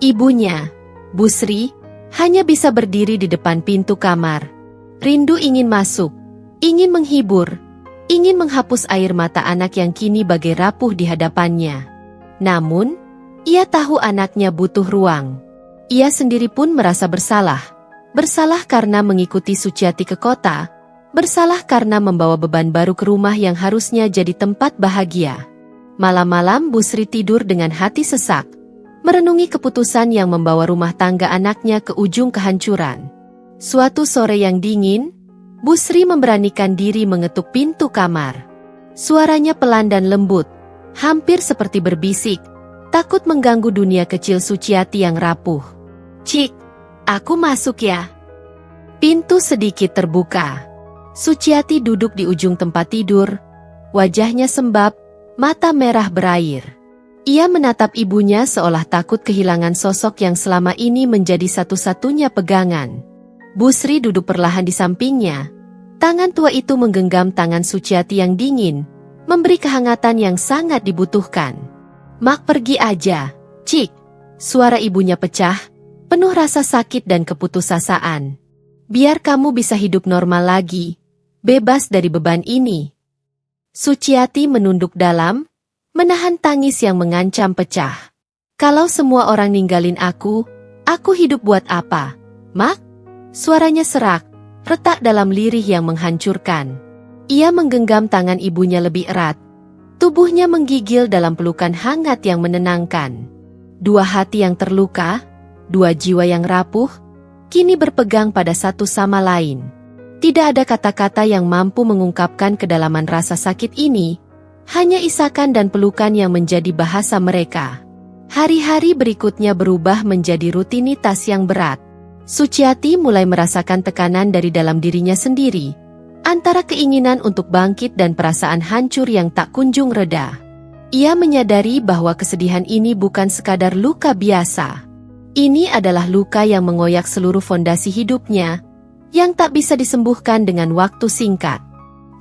Ibunya, Busri, hanya bisa berdiri di depan pintu kamar. Rindu ingin masuk, ingin menghibur, ingin menghapus air mata anak yang kini bagai rapuh di hadapannya. Namun, ia tahu anaknya butuh ruang. Ia sendiri pun merasa bersalah. Bersalah karena mengikuti Suciati ke kota, bersalah karena membawa beban baru ke rumah yang harusnya jadi tempat bahagia. Malam-malam Busri tidur dengan hati sesak, merenungi keputusan yang membawa rumah tangga anaknya ke ujung kehancuran. Suatu sore yang dingin, Busri memberanikan diri mengetuk pintu kamar. Suaranya pelan dan lembut, hampir seperti berbisik, takut mengganggu dunia kecil Suciati yang rapuh. Cik, aku masuk ya. Pintu sedikit terbuka. Suciati duduk di ujung tempat tidur, wajahnya sembab, mata merah berair. Ia menatap ibunya seolah takut kehilangan sosok yang selama ini menjadi satu-satunya pegangan. Busri duduk perlahan di sampingnya. Tangan tua itu menggenggam tangan Suciati yang dingin, memberi kehangatan yang sangat dibutuhkan. Mak pergi aja, Cik. Suara ibunya pecah, penuh rasa sakit dan keputusasaan. Biar kamu bisa hidup normal lagi, bebas dari beban ini. Suciati menunduk dalam, menahan tangis yang mengancam pecah. Kalau semua orang ninggalin aku hidup buat apa? Mak? Suaranya serak, retak dalam lirih yang menghancurkan. Ia menggenggam tangan ibunya lebih erat. Tubuhnya menggigil dalam pelukan hangat yang menenangkan. Dua hati yang terluka, dua jiwa yang rapuh, kini berpegang pada satu sama lain. Tidak ada kata-kata yang mampu mengungkapkan kedalaman rasa sakit ini, hanya isakan dan pelukan yang menjadi bahasa mereka. Hari-hari berikutnya berubah menjadi rutinitas yang berat. Suciati mulai merasakan tekanan dari dalam dirinya sendiri, antara keinginan untuk bangkit dan perasaan hancur yang tak kunjung reda. Ia menyadari bahwa kesedihan ini bukan sekadar luka biasa. Ini adalah luka yang mengoyak seluruh fondasi hidupnya, yang tak bisa disembuhkan dengan waktu singkat.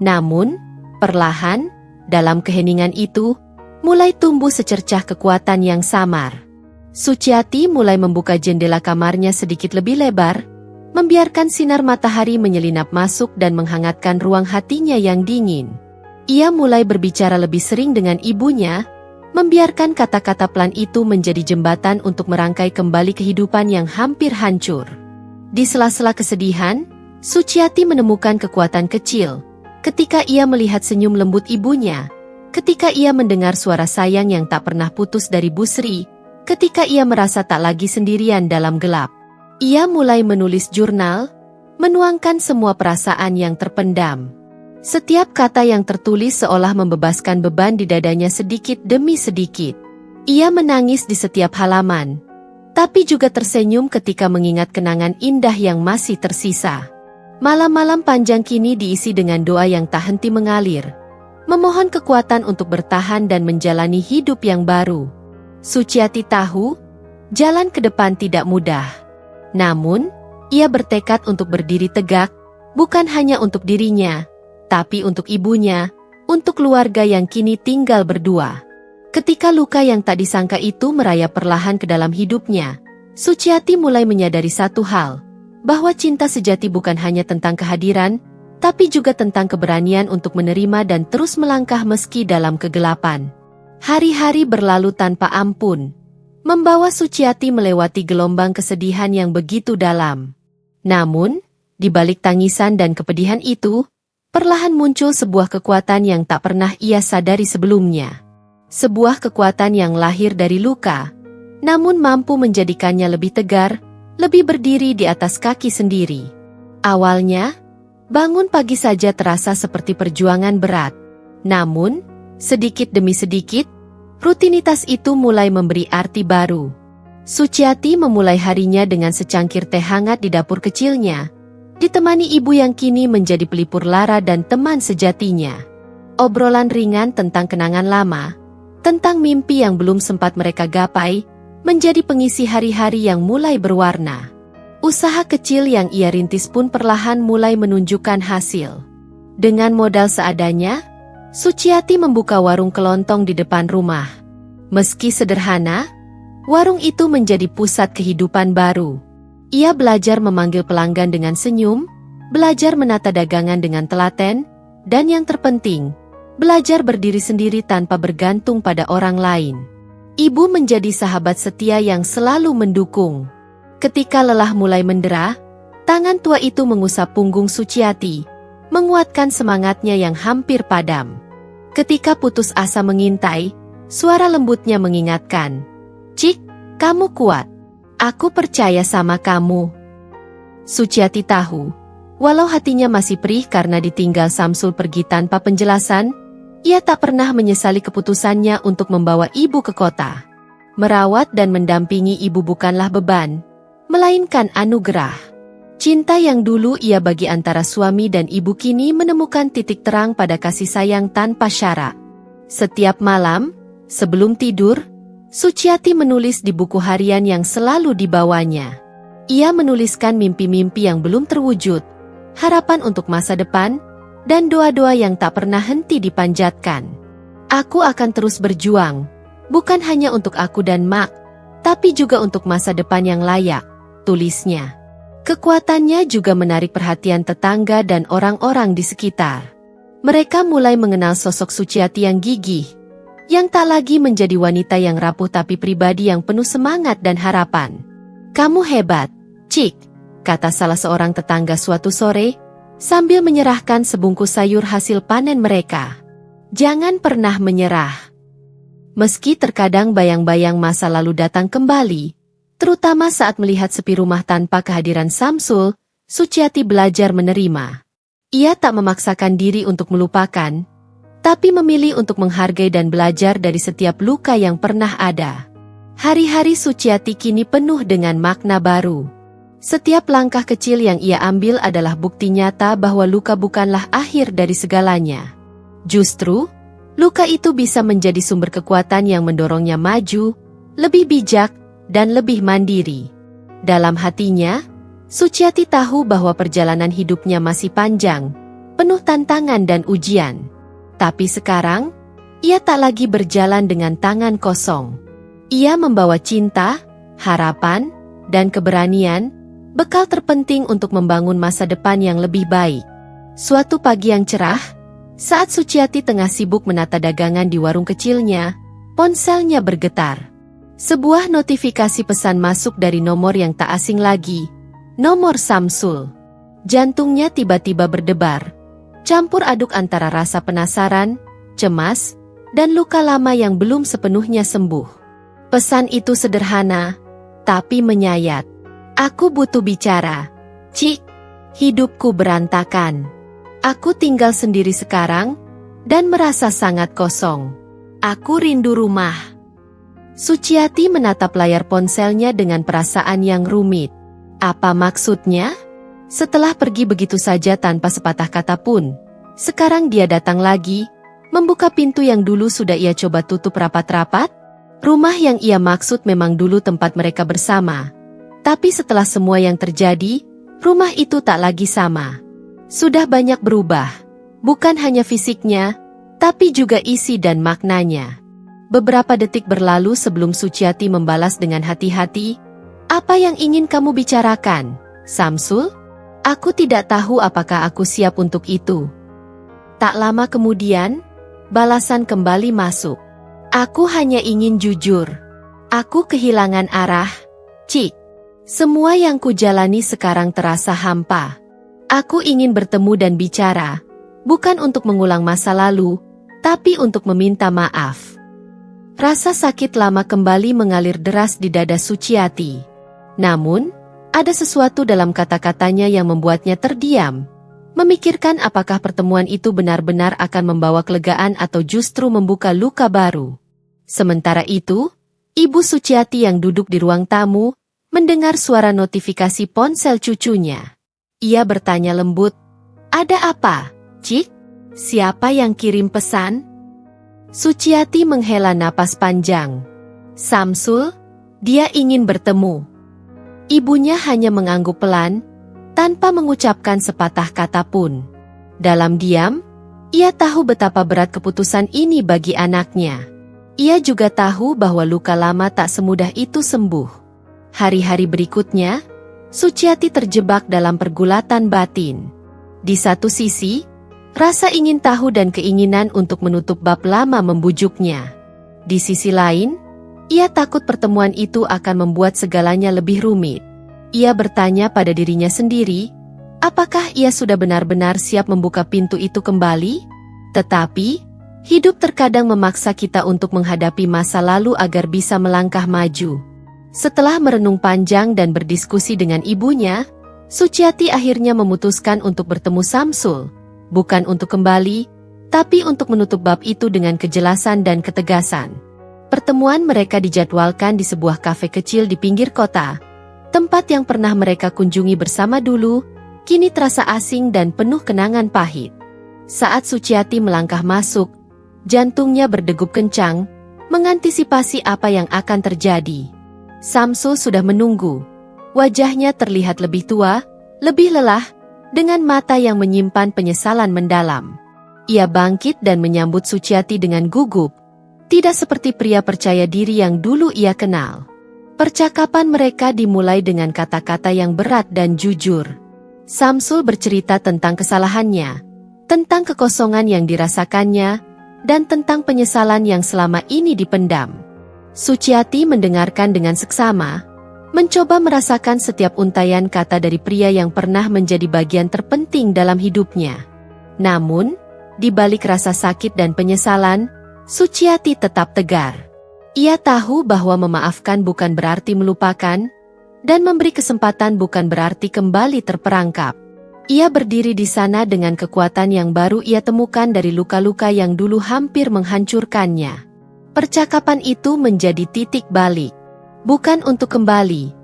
Namun, perlahan, dalam keheningan itu, mulai tumbuh secercah kekuatan yang samar. Suciati mulai membuka jendela kamarnya sedikit lebih lebar, membiarkan sinar matahari menyelinap masuk dan menghangatkan ruang hatinya yang dingin. Ia mulai berbicara lebih sering dengan ibunya, membiarkan kata-kata pelan itu menjadi jembatan untuk merangkai kembali kehidupan yang hampir hancur. Di sela-sela kesedihan, Suciati menemukan kekuatan kecil. Ketika ia melihat senyum lembut ibunya, ketika ia mendengar suara sayang yang tak pernah putus dari Bu Sri, ketika ia merasa tak lagi sendirian dalam gelap. Ia mulai menulis jurnal, menuangkan semua perasaan yang terpendam. Setiap kata yang tertulis seolah membebaskan beban di dadanya sedikit demi sedikit. Ia menangis di setiap halaman, tapi juga tersenyum ketika mengingat kenangan indah yang masih tersisa. Malam-malam panjang kini diisi dengan doa yang tak henti mengalir, memohon kekuatan untuk bertahan dan menjalani hidup yang baru. Suciati tahu, jalan ke depan tidak mudah. Namun, ia bertekad untuk berdiri tegak, bukan hanya untuk dirinya, tapi untuk ibunya, untuk keluarga yang kini tinggal berdua. Ketika luka yang tak disangka itu merayap perlahan ke dalam hidupnya, Suciati mulai menyadari satu hal, bahwa cinta sejati bukan hanya tentang kehadiran, tapi juga tentang keberanian untuk menerima dan terus melangkah meski dalam kegelapan. Hari-hari berlalu tanpa ampun, membawa Suciati melewati gelombang kesedihan yang begitu dalam. Namun, di balik tangisan dan kepedihan itu, perlahan muncul sebuah kekuatan yang tak pernah ia sadari sebelumnya. Sebuah kekuatan yang lahir dari luka, namun mampu menjadikannya lebih tegar, lebih berdiri di atas kaki sendiri. Awalnya, bangun pagi saja terasa seperti perjuangan berat. Namun, sedikit demi sedikit, rutinitas itu mulai memberi arti baru. Suciati memulai harinya dengan secangkir teh hangat di dapur kecilnya, ditemani ibu yang kini menjadi pelipur lara dan teman sejatinya. Obrolan ringan tentang kenangan lama, tentang mimpi yang belum sempat mereka gapai, menjadi pengisi hari-hari yang mulai berwarna. Usaha kecil yang ia rintis pun perlahan mulai menunjukkan hasil. Dengan modal seadanya, Suciati membuka warung kelontong di depan rumah. Meski sederhana, warung itu menjadi pusat kehidupan baru. Ia belajar memanggil pelanggan dengan senyum, belajar menata dagangan dengan telaten, dan yang terpenting, belajar berdiri sendiri tanpa bergantung pada orang lain. Ibu menjadi sahabat setia yang selalu mendukung. Ketika lelah mulai mendera, tangan tua itu mengusap punggung Suciati, menguatkan semangatnya yang hampir padam. Ketika putus asa mengintai, suara lembutnya mengingatkan, "Cik, kamu kuat. Aku percaya sama kamu." Suciati tahu, walau hatinya masih perih karena ditinggal Samsul pergi tanpa penjelasan, ia tak pernah menyesali keputusannya untuk membawa ibu ke kota. Merawat dan mendampingi ibu bukanlah beban, melainkan anugerah. Cinta yang dulu ia bagi antara suami dan ibu kini menemukan titik terang pada kasih sayang tanpa syarat. Setiap malam, sebelum tidur, Suciati menulis di buku harian yang selalu dibawanya. Ia menuliskan mimpi-mimpi yang belum terwujud, harapan untuk masa depan, dan doa-doa yang tak pernah henti dipanjatkan. "Aku akan terus berjuang, bukan hanya untuk aku dan Mak, tapi juga untuk masa depan yang layak," tulisnya. Kekuatannya juga menarik perhatian tetangga dan orang-orang di sekitar. Mereka mulai mengenal sosok Suciati yang gigih, yang tak lagi menjadi wanita yang rapuh tapi pribadi yang penuh semangat dan harapan. "Kamu hebat, Cik," kata salah seorang tetangga suatu sore, sambil menyerahkan sebungkus sayur hasil panen mereka. "Jangan pernah menyerah." Meski terkadang bayang-bayang masa lalu datang kembali, terutama saat melihat sepi rumah tanpa kehadiran Samsul, Suciati belajar menerima. Ia tak memaksakan diri untuk melupakan, tapi memilih untuk menghargai dan belajar dari setiap luka yang pernah ada. Hari-hari Suciati kini penuh dengan makna baru. Setiap langkah kecil yang ia ambil adalah bukti nyata bahwa luka bukanlah akhir dari segalanya. Justru, luka itu bisa menjadi sumber kekuatan yang mendorongnya maju, lebih bijak, dan lebih mandiri. Dalam hatinya, Suciati tahu bahwa perjalanan hidupnya masih panjang, penuh tantangan dan ujian. Tapi sekarang, ia tak lagi berjalan dengan tangan kosong. Ia membawa cinta, harapan, dan keberanian, bekal terpenting untuk membangun masa depan yang lebih baik. Suatu pagi yang cerah, saat Suciati tengah sibuk menata dagangan di warung kecilnya, ponselnya bergetar. Sebuah notifikasi pesan masuk dari nomor yang tak asing lagi. Nomor Samsul. Jantungnya tiba-tiba berdebar. Campur aduk antara rasa penasaran, cemas, dan luka lama yang belum sepenuhnya sembuh. Pesan itu sederhana, tapi menyayat. Aku butuh bicara. Cik, hidupku berantakan. Aku tinggal sendiri sekarang, dan merasa sangat kosong. Aku rindu rumah. Suciati menatap layar ponselnya dengan perasaan yang rumit. Apa maksudnya? Setelah pergi begitu saja tanpa sepatah kata pun, sekarang dia datang lagi, membuka pintu yang dulu sudah ia coba tutup rapat-rapat. Rumah yang ia maksud memang dulu tempat mereka bersama. Tapi setelah semua yang terjadi, rumah itu tak lagi sama. Sudah banyak berubah, bukan hanya fisiknya, tapi juga isi dan maknanya. Beberapa detik berlalu sebelum Suciati membalas dengan hati-hati, "Apa yang ingin kamu bicarakan, Samsul? Aku tidak tahu apakah aku siap untuk itu." Tak lama kemudian, balasan kembali masuk. "Aku hanya ingin jujur. Aku kehilangan arah, Cik. Semua yang kujalani sekarang terasa hampa. Aku ingin bertemu dan bicara, bukan untuk mengulang masa lalu, tapi untuk meminta maaf." Rasa sakit lama kembali mengalir deras di dada Suciati. Namun, ada sesuatu dalam kata-katanya yang membuatnya terdiam. Memikirkan apakah pertemuan itu benar-benar akan membawa kelegaan atau justru membuka luka baru. Sementara itu, Ibu Suciati yang duduk di ruang tamu, mendengar suara notifikasi ponsel cucunya. Ia bertanya lembut, "Ada apa, Cik? Siapa yang kirim pesan?" Suciati menghela napas panjang. "Samsul, dia ingin bertemu." Ibunya hanya mengangguk pelan, tanpa mengucapkan sepatah kata pun. Dalam diam, ia tahu betapa berat keputusan ini bagi anaknya. Ia juga tahu bahwa luka lama tak semudah itu sembuh. Hari-hari berikutnya, Suciati terjebak dalam pergulatan batin. Di satu sisi, rasa ingin tahu dan keinginan untuk menutup bab lama membujuknya. Di sisi lain, ia takut pertemuan itu akan membuat segalanya lebih rumit. Ia bertanya pada dirinya sendiri, apakah ia sudah benar-benar siap membuka pintu itu kembali? Tetapi, hidup terkadang memaksa kita untuk menghadapi masa lalu agar bisa melangkah maju. Setelah merenung panjang dan berdiskusi dengan ibunya, Suciati akhirnya memutuskan untuk bertemu Samsul, bukan untuk kembali, tapi untuk menutup bab itu dengan kejelasan dan ketegasan. Pertemuan mereka dijadwalkan di sebuah kafe kecil di pinggir kota, tempat yang pernah mereka kunjungi bersama dulu, kini terasa asing dan penuh kenangan pahit. Saat Suciati melangkah masuk, jantungnya berdegup kencang, mengantisipasi apa yang akan terjadi. Samsul sudah menunggu. Wajahnya terlihat lebih tua, lebih lelah, dengan mata yang menyimpan penyesalan mendalam. Ia bangkit dan menyambut Suciati dengan gugup, tidak seperti pria percaya diri yang dulu ia kenal. Percakapan mereka dimulai dengan kata-kata yang berat dan jujur. Samsul bercerita tentang kesalahannya, tentang kekosongan yang dirasakannya, dan tentang penyesalan yang selama ini dipendam. Suciati mendengarkan dengan seksama, mencoba merasakan setiap untayan kata dari pria yang pernah menjadi bagian terpenting dalam hidupnya. Namun, di balik rasa sakit dan penyesalan, Suciati tetap tegar. Ia tahu bahwa memaafkan bukan berarti melupakan, dan memberi kesempatan bukan berarti kembali terperangkap. Ia berdiri di sana dengan kekuatan yang baru ia temukan dari luka-luka yang dulu hampir menghancurkannya. Percakapan itu menjadi titik balik. Bukan untuk kembali,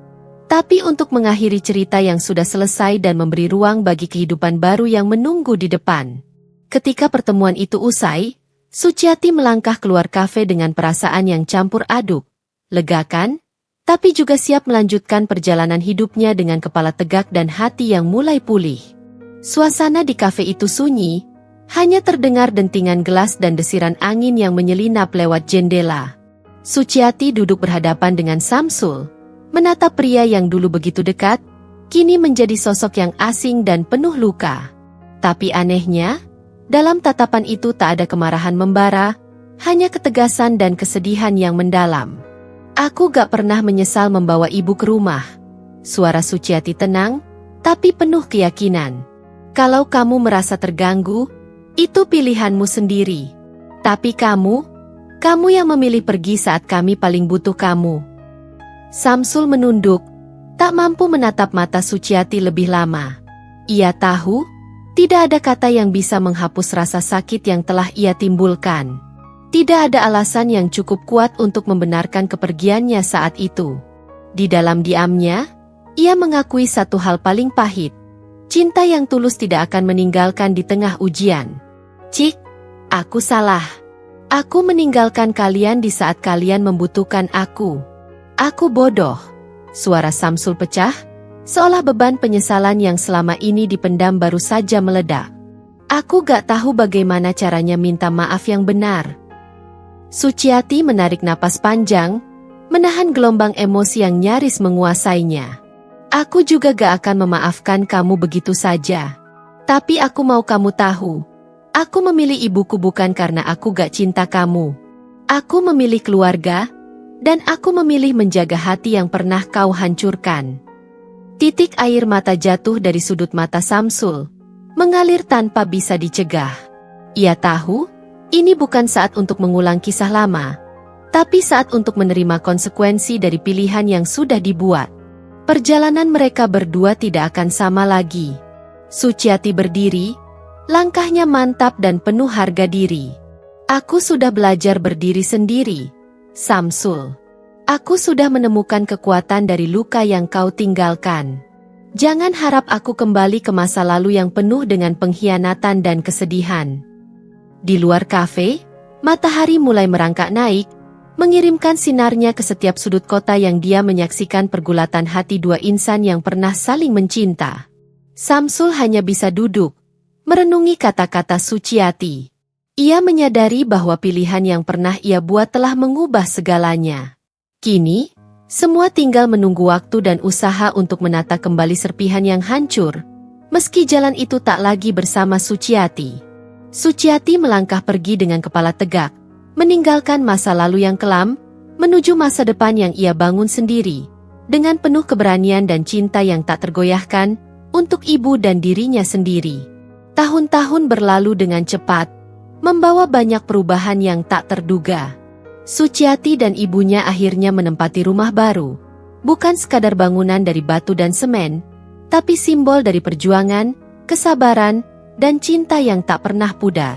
tapi untuk mengakhiri cerita yang sudah selesai dan memberi ruang bagi kehidupan baru yang menunggu di depan. Ketika pertemuan itu usai, Suciati melangkah keluar kafe dengan perasaan yang campur aduk, lega kan? Tapi juga siap melanjutkan perjalanan hidupnya dengan kepala tegak dan hati yang mulai pulih. Suasana di kafe itu sunyi, hanya terdengar dentingan gelas dan desiran angin yang menyelinap lewat jendela. Suciati duduk berhadapan dengan Samsul, menatap pria yang dulu begitu dekat, kini menjadi sosok yang asing dan penuh luka. Tapi anehnya, dalam tatapan itu tak ada kemarahan membara, hanya ketegasan dan kesedihan yang mendalam. Aku gak pernah menyesal membawa ibu ke rumah. Suara Suciati tenang, tapi penuh keyakinan. Kalau kamu merasa terganggu, itu pilihanmu sendiri. Tapi kamu yang memilih pergi saat kami paling butuh kamu. Samsul menunduk, tak mampu menatap mata Suciati lebih lama. Ia tahu, tidak ada kata yang bisa menghapus rasa sakit yang telah ia timbulkan. Tidak ada alasan yang cukup kuat untuk membenarkan kepergiannya saat itu. Di dalam diamnya, ia mengakui satu hal paling pahit. Cinta yang tulus tidak akan meninggalkan di tengah ujian. Cik, aku salah. Aku meninggalkan kalian di saat kalian membutuhkan aku. Aku bodoh. Suara Samsul pecah, seolah beban penyesalan yang selama ini dipendam baru saja meledak. Aku gak tahu bagaimana caranya minta maaf yang benar. Suciati menarik napas panjang, menahan gelombang emosi yang nyaris menguasainya. Aku juga gak akan memaafkan kamu begitu saja. Tapi aku mau kamu tahu, aku memilih ibuku bukan karena aku gak cinta kamu. Aku memilih keluarga, dan aku memilih menjaga hati yang pernah kau hancurkan. Titik air mata jatuh dari sudut mata Samsul, mengalir tanpa bisa dicegah. Ia tahu, ini bukan saat untuk mengulang kisah lama, tapi saat untuk menerima konsekuensi dari pilihan yang sudah dibuat. Perjalanan mereka berdua tidak akan sama lagi. Suciati berdiri, langkahnya mantap dan penuh harga diri. Aku sudah belajar berdiri sendiri, Samsul. Aku sudah menemukan kekuatan dari luka yang kau tinggalkan. Jangan harap aku kembali ke masa lalu yang penuh dengan pengkhianatan dan kesedihan. Di luar kafe, matahari mulai merangkak naik, mengirimkan sinarnya ke setiap sudut kota yang dia menyaksikan pergulatan hati dua insan yang pernah saling mencinta. Samsul hanya bisa duduk, merenungi kata-kata Suciati. Ia menyadari bahwa pilihan yang pernah ia buat telah mengubah segalanya. Kini, semua tinggal menunggu waktu dan usaha untuk menata kembali serpihan yang hancur, meski jalan itu tak lagi bersama Suciati. Suciati melangkah pergi dengan kepala tegak, meninggalkan masa lalu yang kelam, menuju masa depan yang ia bangun sendiri, dengan penuh keberanian dan cinta yang tak tergoyahkan, untuk ibu dan dirinya sendiri. Tahun-tahun berlalu dengan cepat, membawa banyak perubahan yang tak terduga. Suciati dan ibunya akhirnya menempati rumah baru, bukan sekadar bangunan dari batu dan semen, tapi simbol dari perjuangan, kesabaran, dan cinta yang tak pernah pudar.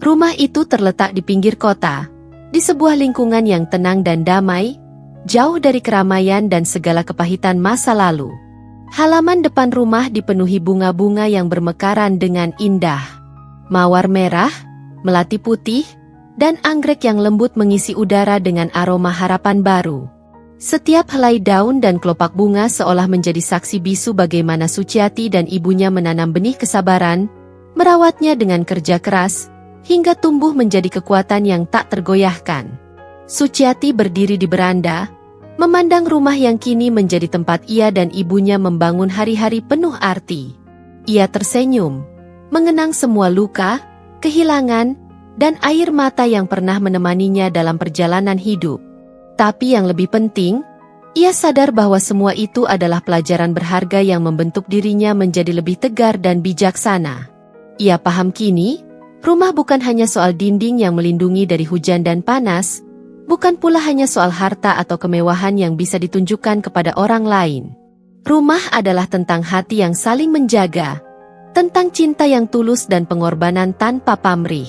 Rumah itu terletak di pinggir kota, di sebuah lingkungan yang tenang dan damai, jauh dari keramaian dan segala kepahitan masa lalu. Halaman depan rumah dipenuhi bunga-bunga yang bermekaran dengan indah. Mawar merah, melati putih, dan anggrek yang lembut mengisi udara dengan aroma harapan baru. Setiap helai daun dan kelopak bunga seolah menjadi saksi bisu bagaimana Suciati dan ibunya menanam benih kesabaran, merawatnya dengan kerja keras, hingga tumbuh menjadi kekuatan yang tak tergoyahkan. Suciati berdiri di beranda, memandang rumah yang kini menjadi tempat ia dan ibunya membangun hari-hari penuh arti. Ia tersenyum, mengenang semua luka, kehilangan, dan air mata yang pernah menemaninya dalam perjalanan hidup. Tapi yang lebih penting, ia sadar bahwa semua itu adalah pelajaran berharga yang membentuk dirinya menjadi lebih tegar dan bijaksana. Ia paham kini, rumah bukan hanya soal dinding yang melindungi dari hujan dan panas, bukan pula hanya soal harta atau kemewahan yang bisa ditunjukkan kepada orang lain. Rumah adalah tentang hati yang saling menjaga, tentang cinta yang tulus dan pengorbanan tanpa pamrih.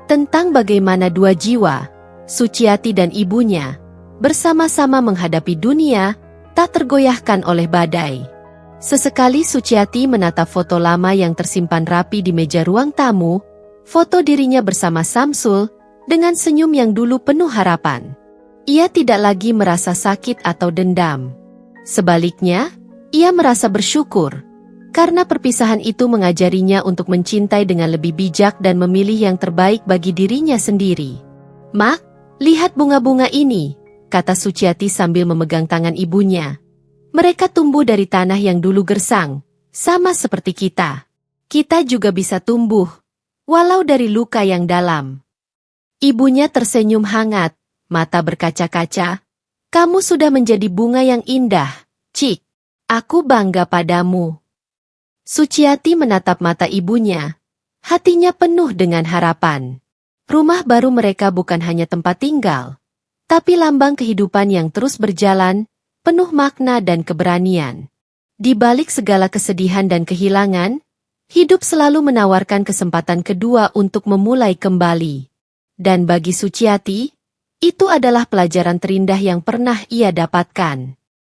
Tentang bagaimana dua jiwa, Suciati dan ibunya, bersama-sama menghadapi dunia, tak tergoyahkan oleh badai. Sesekali Suciati menatap foto lama yang tersimpan rapi di meja ruang tamu, foto dirinya bersama Samsul, dengan senyum yang dulu penuh harapan. Ia tidak lagi merasa sakit atau dendam. Sebaliknya, ia merasa bersyukur, karena perpisahan itu mengajarinya untuk mencintai dengan lebih bijak dan memilih yang terbaik bagi dirinya sendiri. "Mak, lihat bunga-bunga ini," kata Suciati sambil memegang tangan ibunya. "Mereka tumbuh dari tanah yang dulu gersang, sama seperti kita. Kita juga bisa tumbuh, walau dari luka yang dalam." Ibunya tersenyum hangat, mata berkaca-kaca. Kamu sudah menjadi bunga yang indah, Cik. Aku bangga padamu. Suciati menatap mata ibunya. Hatinya penuh dengan harapan. Rumah baru mereka bukan hanya tempat tinggal, tapi lambang kehidupan yang terus berjalan, penuh makna dan keberanian. Di balik segala kesedihan dan kehilangan, hidup selalu menawarkan kesempatan kedua untuk memulai kembali. Dan bagi Suciati, itu adalah pelajaran terindah yang pernah ia dapatkan.